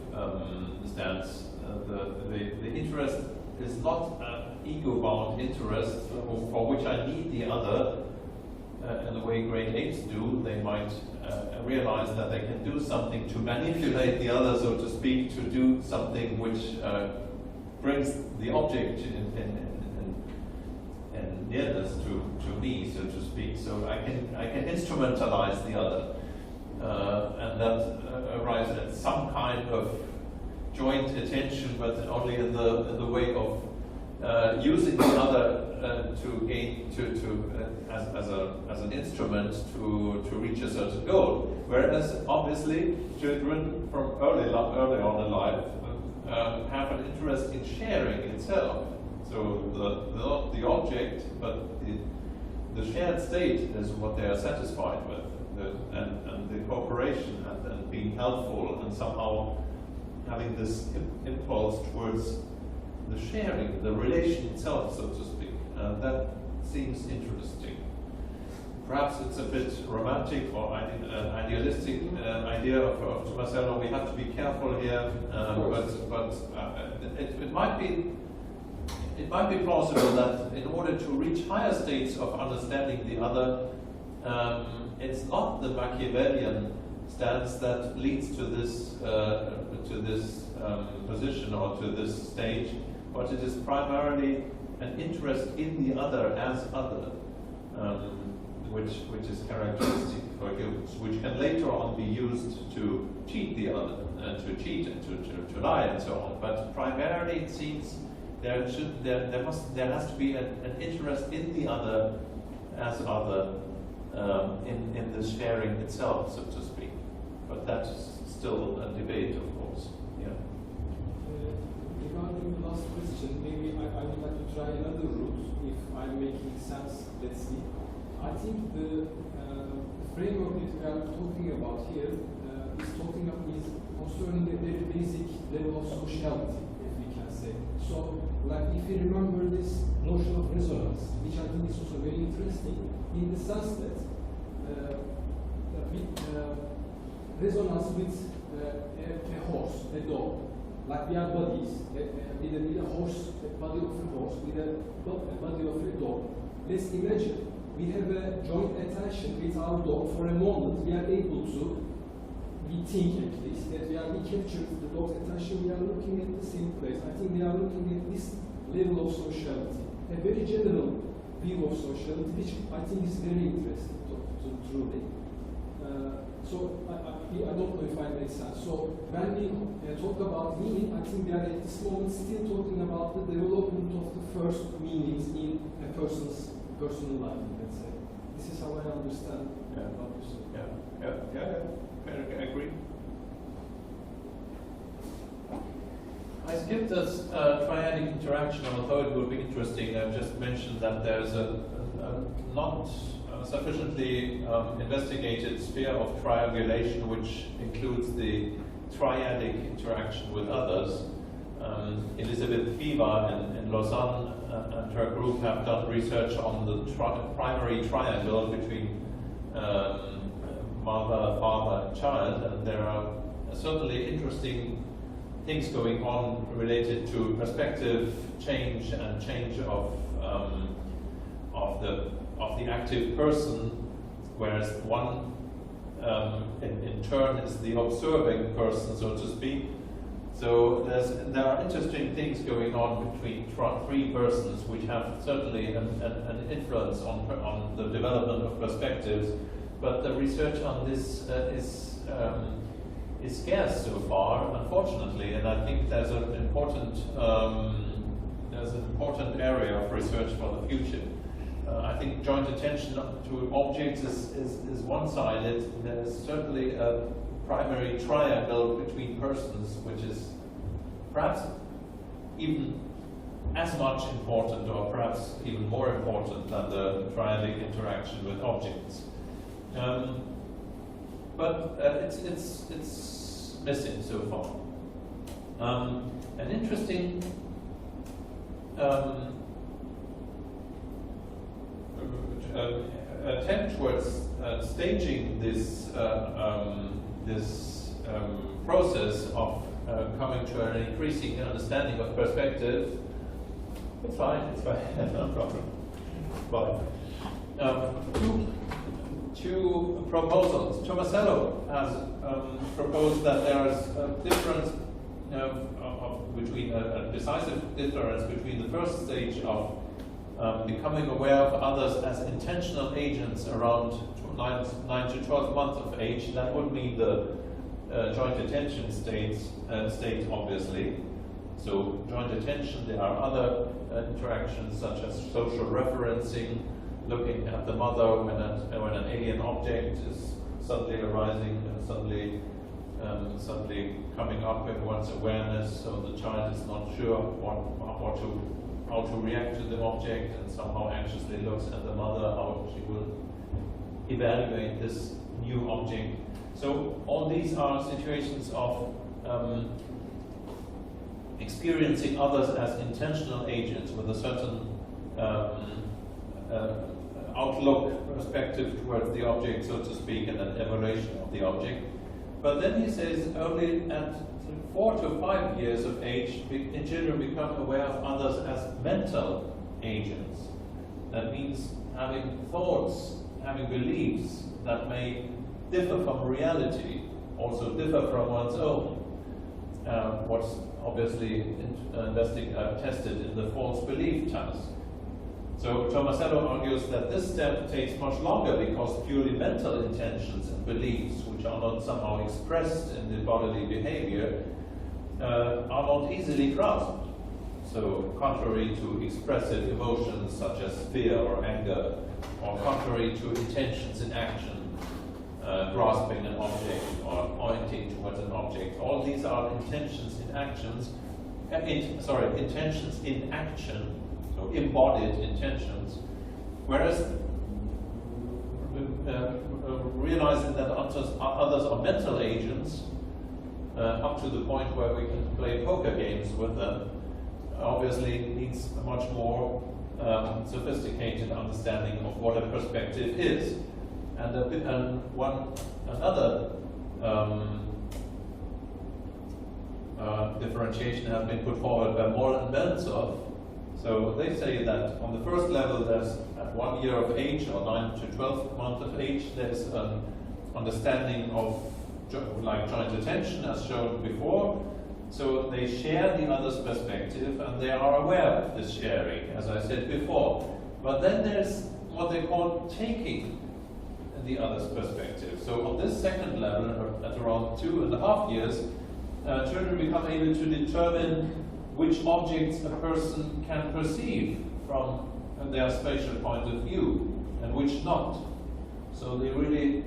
stance. The interest is not an ego-bound interest for which I need the other. In the way great apes do, they might realize that they can do something to manipulate the other, so to speak, to do something which brings the object in nearness to me, so to speak. So I can instrumentalize the other, and that arises at some kind of joint attention, but only in the way of using the other to gain as an instrument to reach a certain goal. Whereas obviously children from early on in life have an interest in sharing itself. So the object, but the shared state is what they are satisfied with, and the cooperation and being helpful and somehow having this impulse towards the sharing, the relation itself, so to speak. That seems interesting. Perhaps it's a bit romantic or idealistic idea of Tomasello. We have to be careful here, but it might be plausible that in order to reach higher states of understanding the other, it's not the Machiavellian stance that leads to this position or to this stage, but it is primarily an interest in the other as other, which is characteristic for Fuchs, which can later on be used to cheat the other, to cheat and to lie and so on. But primarily, it seems there has to be an interest in the other as other, in the sharing itself, so to speak. But that's still a debate, of course. Yeah. Regarding the last question, maybe I would like to try another route, if I'm making sense. Let's see. I think the framework that we are talking about here is concerning a very basic level of sociality, if we can say. So, like if you remember this notion of resonance, which I think is also very interesting, in the sense that resonance with a horse, a dog. Like we are buddies, with a horse, a body of a horse, with a body of a dog. Let's imagine we have a joint attention with our dog. For a moment, we are able to, we think at least, that we capture the dog's attention, we are looking at the same place. I think we are looking at this level of sociality. A very general view of sociality, which I think is very interesting to truly. So I don't know if I make sense. So when we talk about meaning, I think we are at this moment still talking about the development of the first meanings in a person's personal life, let's say. This is how I understand what you say. I agree. I skipped this triadic interaction, although it will be interesting. I've just mentioned that there's a not sufficiently investigated sphere of triangulation, which includes the triadic interaction with others. Elizabeth Viva in Lausanne and her group have done research on the primary triangle between mother, father, and child, and there are certainly interesting things going on related to perspective change and change of the active person, whereas one in turn is the observing person, so to speak. So there are interesting things going on between three persons, which have certainly an influence on the development of perspectives. But the research on this is scarce so far, unfortunately, and I think there's an important area of research for the future. I think joint attention to objects is one-sided. There's certainly a primary triangle between persons, which is perhaps even as much important, or perhaps even more important than the triadic interaction with objects. But it's missing so far. An interesting attempt towards staging this process of coming to an increasing understanding of perspective. It's fine, no problem. But two proposals. Tomasello has proposed that there is a difference between a decisive difference between the first stage of becoming aware of others as intentional agents around 9 to 12 months of age. That would mean the joint attention state, obviously. So joint attention, there are other interactions such as social referencing, looking at the mother when an alien object is suddenly arising and suddenly coming up in one's awareness, so the child is not sure how to react to the object, and somehow anxiously looks at the mother, how she will evaluate this new object. So all these are situations of experiencing others as intentional agents with a certain outlook, perspective towards the object, so to speak, and an evaluation of the object. But then he says only at 4 to 5 years of age, children become aware of others as mental agents. That means having thoughts, having beliefs that may differ from reality, also differ from one's own. What's obviously tested in the false belief task. So Tomasello argues that this step takes much longer because purely mental intentions and beliefs, which are not somehow expressed in the bodily behavior, are not easily grasped. So contrary to expressive emotions such as fear or anger, or contrary to intentions in action, grasping an object or pointing towards an object, all these are intentions in actions, intentions in action, so embodied intentions, whereas realizing that others are mental agents, up to the point where we can play poker games with them, obviously needs a much more sophisticated understanding of what a perspective is. And another differentiation has been put forward by Moll and Bensov. So they say that on the first level, there's at 1 year of age or 9 to 12 months of age, there's an understanding of like joint attention as shown before. So they share the other's perspective and they are aware of this sharing, as I said before. But then there's what they call taking the other's perspective. So on this second level, at around 2.5 years, children become able to determine which objects a person can perceive from their spatial point of view and which not. So they really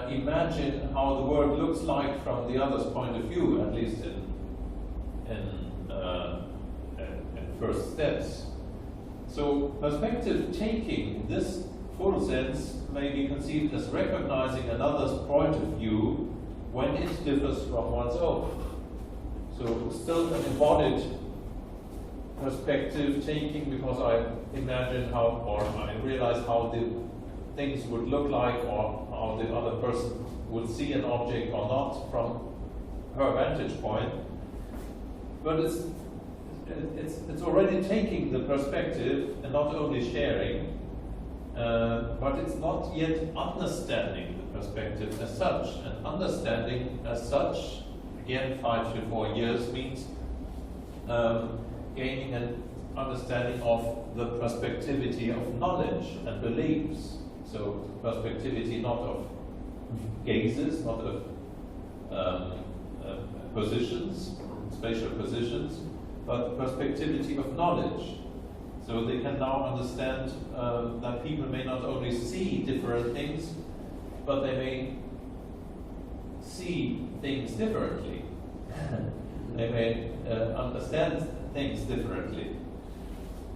imagine how the world looks like from the other's point of view, at least in first steps. So perspective taking, in this full sense, may be conceived as recognizing another's point of view when it differs from one's own. So still an embodied perspective taking, because I imagine how, or I realize how the things would look like, or how the other person would see an object or not from her vantage point, but it's already taking the perspective and not only sharing, but it's not yet understanding the perspective as such. And understanding as such, again, 5 to 4 years means gaining an understanding of the perspectivity of knowledge and beliefs. So perspectivity not of gazes, not of positions, spatial positions, but perspectivity of knowledge. So they can now understand that people may not only see different things, but they may see things differently. They may understand things differently.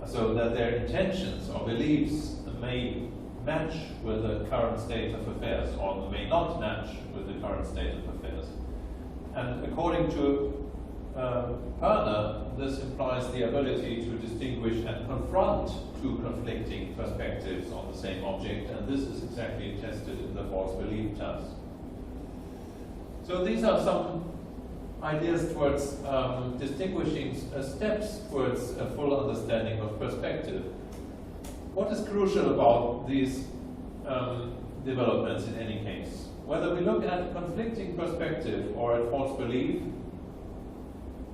So that their intentions or beliefs may match with the current state of affairs, or may not match with the current state of affairs. And according to Perner, this implies the ability to distinguish and confront two conflicting perspectives on the same object, and this is exactly tested in the false belief test. So these are some ideas towards distinguishing steps towards a full understanding of perspective. What is crucial about these developments in any case? Whether we look at conflicting perspective or at false belief,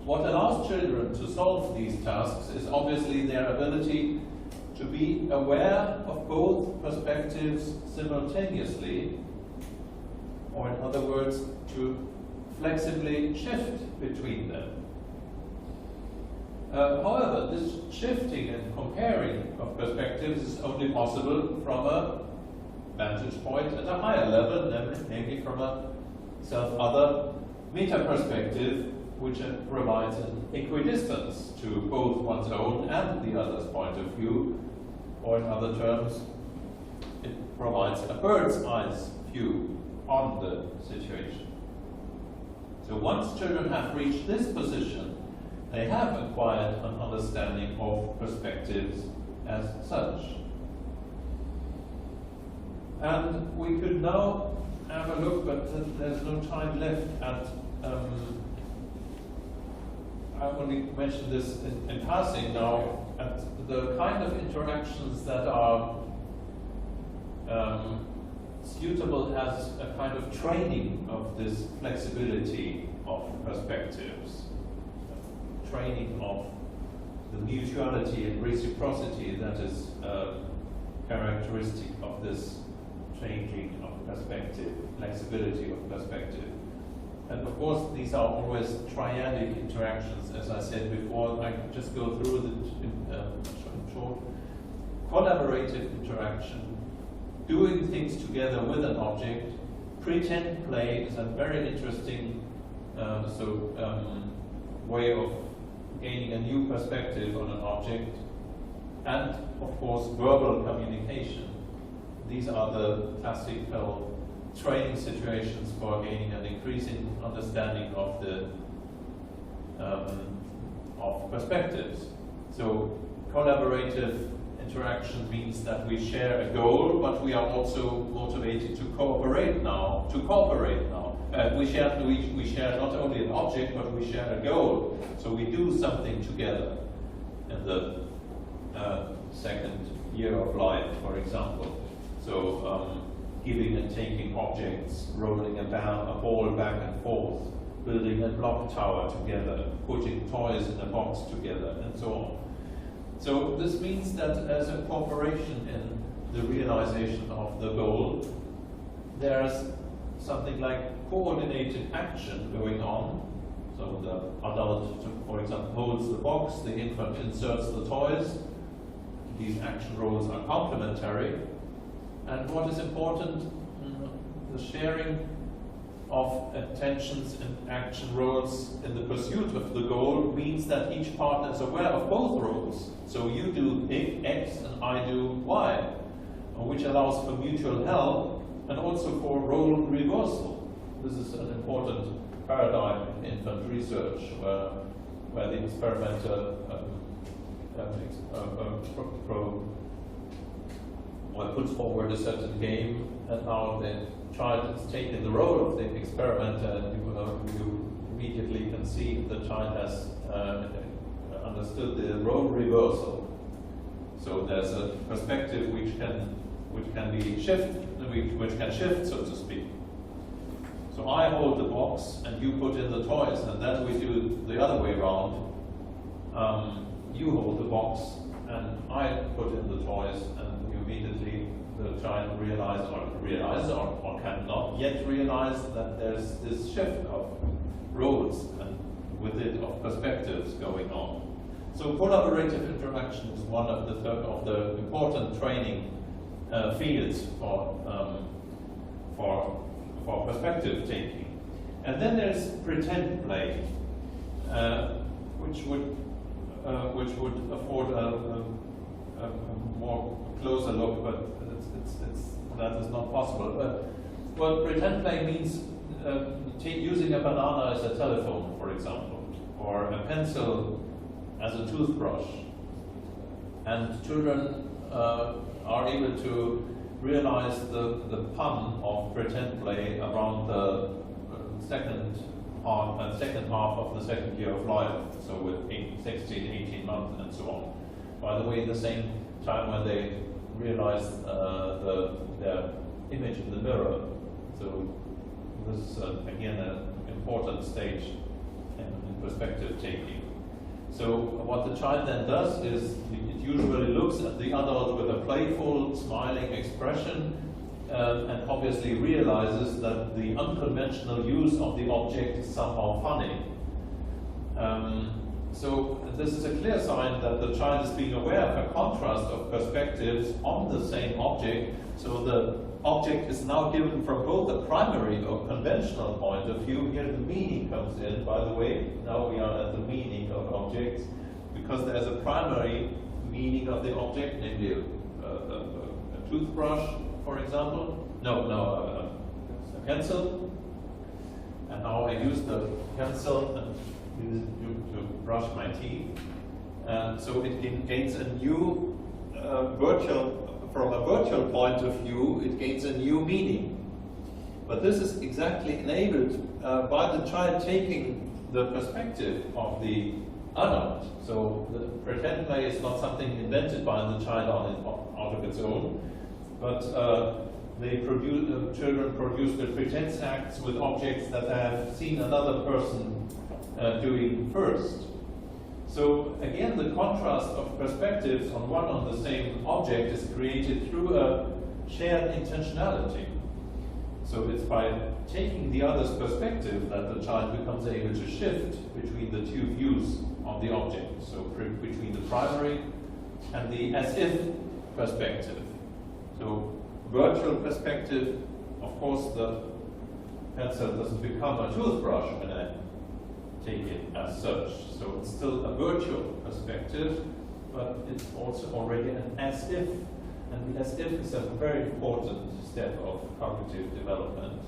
what allows children to solve these tasks is obviously their ability to be aware of both perspectives simultaneously, or in other words, to flexibly shift between them. However, this shifting and comparing of perspectives is only possible from a vantage point at a higher level, namely from a self-other meta-perspective, which provides an equidistance to both one's own and the other's point of view, or in other terms, it provides a bird's eye view on the situation. So once children have reached this position, they have acquired an understanding of perspectives as such. And we could now have a look, but there's no time left, at I only mentioned this in passing now, at the kind of interactions that are suitable as a kind of training of this flexibility of perspectives, training of the mutuality and reciprocity that is characteristic of this changing of perspective, flexibility of perspective. And of course, these are always triadic interactions, as I said before. I can just go through in short. Collaborative interaction, doing things together with an object. Pretend play is a very interesting way of gaining a new perspective on an object. And of course, verbal communication. These are the classical training situations for gaining an increasing understanding of the of perspectives. So collaborative interaction means that we share a goal, but we are also motivated to cooperate now. We share not only an object, but we share a goal. So we do something together in the second year of life, for example. So giving and taking objects, rolling a ball back and forth, building a block tower together, putting toys in a box together, and so on. So this means that as a cooperation in the realization of the goal, there's something like coordinated action going on. So the adult, for example, holds the box, the infant inserts the toys. These action roles are complementary. And what is important, the sharing of attentions and action roles in the pursuit of the goal means that each partner is aware of both roles. So you do X and I do Y, which allows for mutual help and also for role reversal. This is an important paradigm in infant research where the experimenter puts forward a certain game, and now the child is taking the role of the experimenter, and you immediately can see if the child has understood the role reversal. So there's a perspective which can be which can shift, so to speak. So I hold the box and you put in the toys, and then we do the other way around. You hold the box and I put in the toys, and immediately the child realizes or cannot yet realize that there's this shift of roles and with it of perspectives going on. So collaborative interaction is one of the important training fields for perspective taking. And then there's pretend play, which would afford a more closer look, but that is not possible. Well, pretend play means using a banana as a telephone, for example, or a pencil as a toothbrush. And children are able to realize the pun of pretend play around the second half of the second year of life, so with 16, 18 months and so on. By the way, the same time when they realize their image in the mirror. So this is again an important stage in perspective taking. So what the child then does is it usually looks at the adult with a playful, smiling expression, and obviously realizes that the unconventional use of the object is somehow funny. So this is a clear sign that the child is being aware of a contrast of perspectives on the same object. So the object is now given from both a primary or conventional point of view. Here the meaning comes in, by the way. Now we are at the meaning of objects, because there's a primary meaning of the object, namely a toothbrush, for example. A pencil. And now I use the pencil and use it to brush my teeth. And so it gains a new from a virtual point of view, it gains a new meaning. But this is exactly enabled by the child taking the perspective of the adult. So the pretend play is not something invented by the child out of its own, but children produce the pretense acts with objects that they have seen another person doing first. So again, the contrast of perspectives on the same object is created through a shared intentionality. So it's by taking the other's perspective that the child becomes able to shift between the two views of the object. So between the primary and the as-if perspective. So virtual perspective, of course, the pencil doesn't become a toothbrush when I take it as such. So it's still a virtual perspective, but it's also already an as-if. And the as-if is a very important step of cognitive development,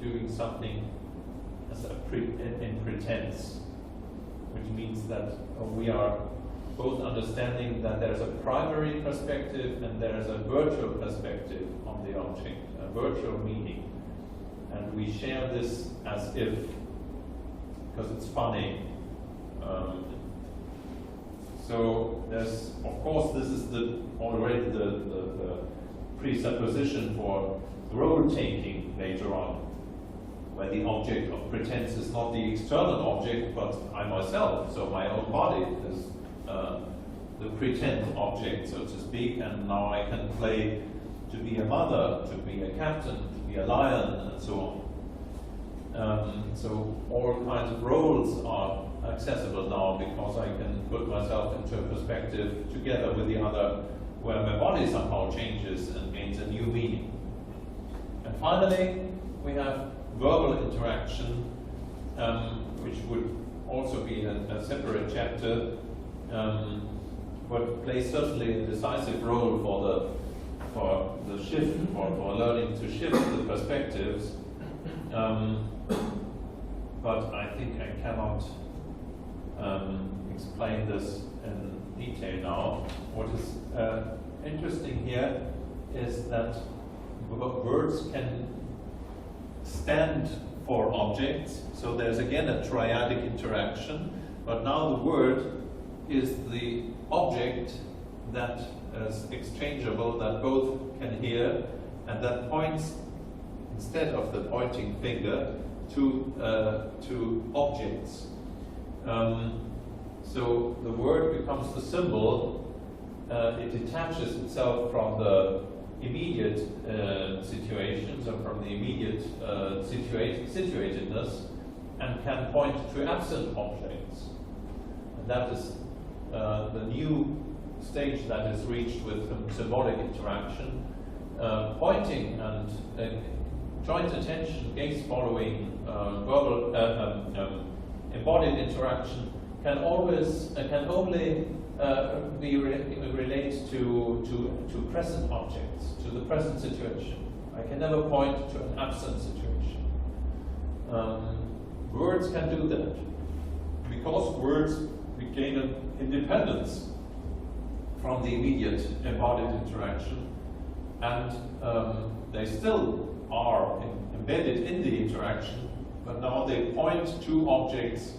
doing something as in pretense, which means that we are both understanding that there's a primary perspective and there's a virtual perspective on the object, a virtual meaning. And we share this as if, because it's funny. So there's, of course, this is already the presupposition for role-taking later on, where the object of pretense is not the external object, but I myself. So my own body is the pretend object, so to speak, and now I can play to be a mother, to be a captain, to be a lion, and so on. So all kinds of roles are accessible now because I can put myself into a perspective together with the other, where my body somehow changes and gains a new meaning. And finally, we have verbal interaction, which would also be a separate chapter, but plays certainly a decisive role for the shift, for learning to shift the perspectives. But I think I cannot explain this in detail now. What is interesting here is that words can stand for objects. So there's again a triadic interaction, but now the word is the object that is exchangeable, that both can hear, and that points, instead of the pointing finger, to objects. So the word becomes the symbol. It detaches itself from the immediate situations or from the immediate situatedness, and can point to absent objects. And that is the new stage that is reached with symbolic interaction. Pointing and joint attention, gaze following, verbal embodied interaction can only be related to present objects, to the present situation. I can never point to an absent situation. Words can do that because words gain an independence from the immediate embodied interaction, and they still are embedded in the interaction, but now they point to objects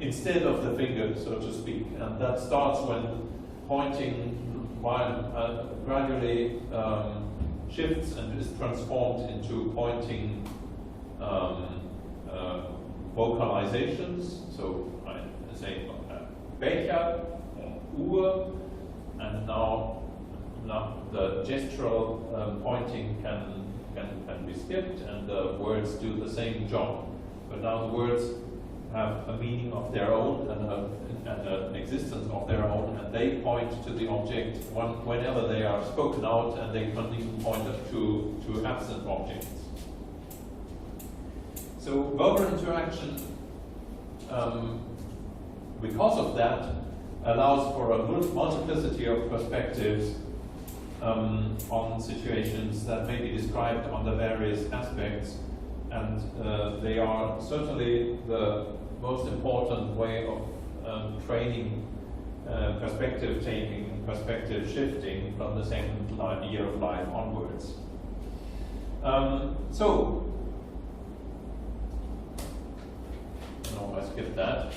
instead of the finger, so to speak. And that starts when pointing gradually shifts and is transformed into pointing vocalizations. So I say Becher, Uhr, and now the gestural pointing can be skipped, and the words do the same job. But now the words have a meaning of their own and an existence of their own, and they point to the object whenever they are spoken out, and they can even point to absent objects. So verbal interaction, because of that, allows for a multiplicity of perspectives on situations that may be described on the various aspects, and they are certainly the most important way of training perspective taking and perspective shifting from the second year of life onwards. I skipped that.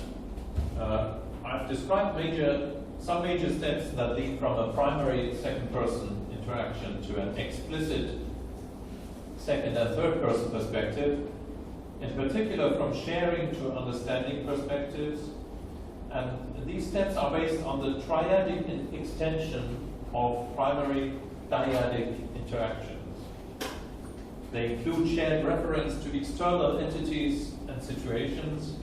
I've described some major steps that lead from a primary second-person interaction to an explicit second and third-person perspective, in particular from sharing to understanding perspectives. And these steps are based on the triadic extension of primary dyadic interactions. They include shared reference to external entities and situations.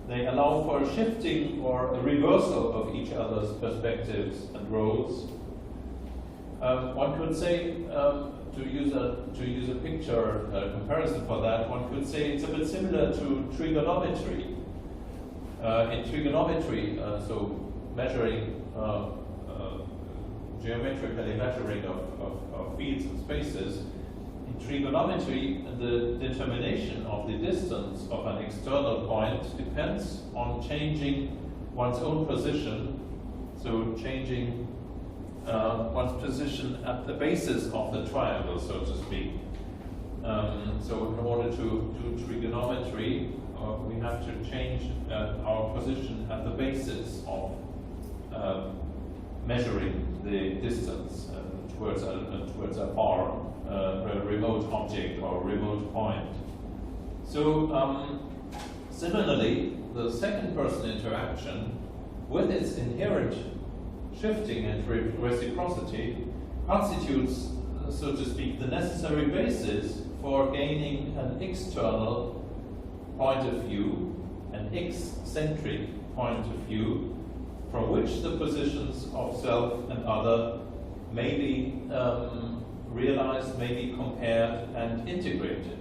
They allow for a shifting or a reversal of each other's perspectives and roles. One could say, to use a picture comparison for that, one could say it's a bit similar to trigonometry. In trigonometry, so measuring, geometrically measuring of fields and spaces, in trigonometry, the determination of the distance of an external point depends on changing one's own position, so changing one's position at the basis of the triangle, so to speak. So in order to do trigonometry, we have to change our position at the basis of measuring the distance towards a far remote object or remote point. So similarly, the second-person interaction, with its inherent shifting and reciprocity, constitutes, so to speak, the necessary basis for gaining an external point of view, an eccentric point of view, from which the positions of self and other may be realized, may be compared and integrated.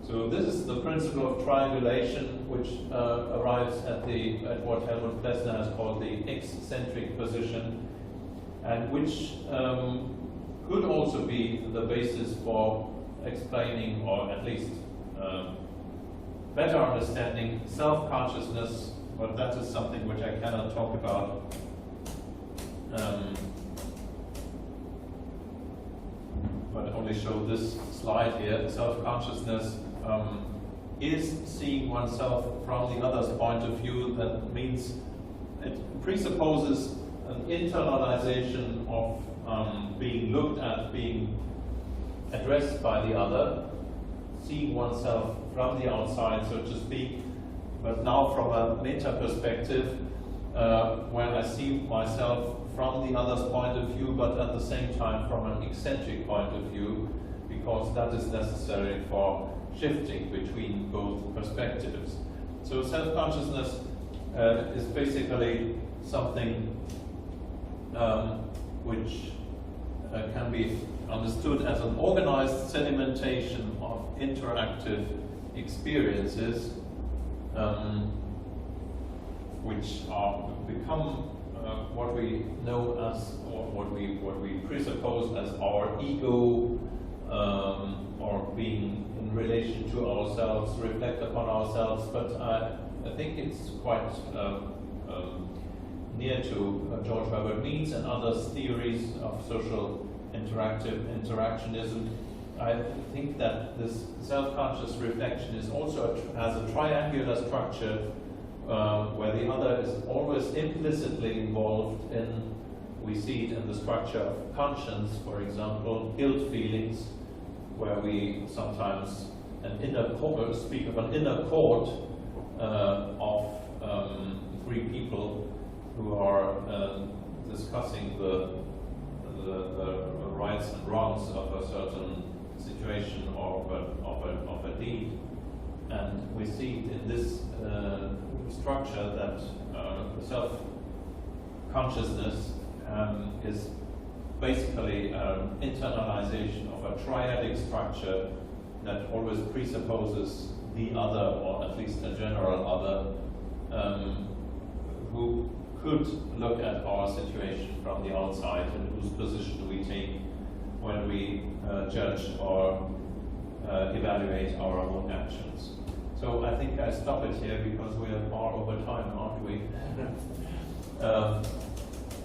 So this is the principle of triangulation, which arrives at what Helmut Plessner has called the eccentric position, and which could also be the basis for explaining, or at least better understanding, self-consciousness, but that is something which I cannot talk about. But only show this slide here. Self-consciousness is seeing oneself from the other's point of view. That means it presupposes an internalization of being looked at, being addressed by the other, seeing oneself from the outside, so to speak, but now from a meta perspective, when I see myself from the other's point of view, but at the same time from an eccentric point of view, because that is necessary for shifting between both perspectives. So self-consciousness is basically something which can be understood as an organized sedimentation of interactive experiences, which are become what we know as, or what we presuppose as our ego, or being in relation to ourselves, reflect upon ourselves. But I think it's quite near to George Herbert Mead's and others' theories of social interactionism. I think that this self-conscious reflection is also has a triangular structure, where the other is always implicitly involved in. We see it in the structure of conscience, for example, guilt feelings, where we sometimes speak of an inner court of three people who are discussing the rights and wrongs of a certain situation or of a deed. And we see in this structure that self-consciousness is basically an internalization of a triadic structure that always presupposes the other, or at least a general other, who could look at our situation from the outside and whose position do we take when we judge or evaluate our own actions. So I think I stop it here because we are far over time, aren't we?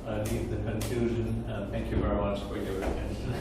I leave the conclusion, and thank you very much for your attention.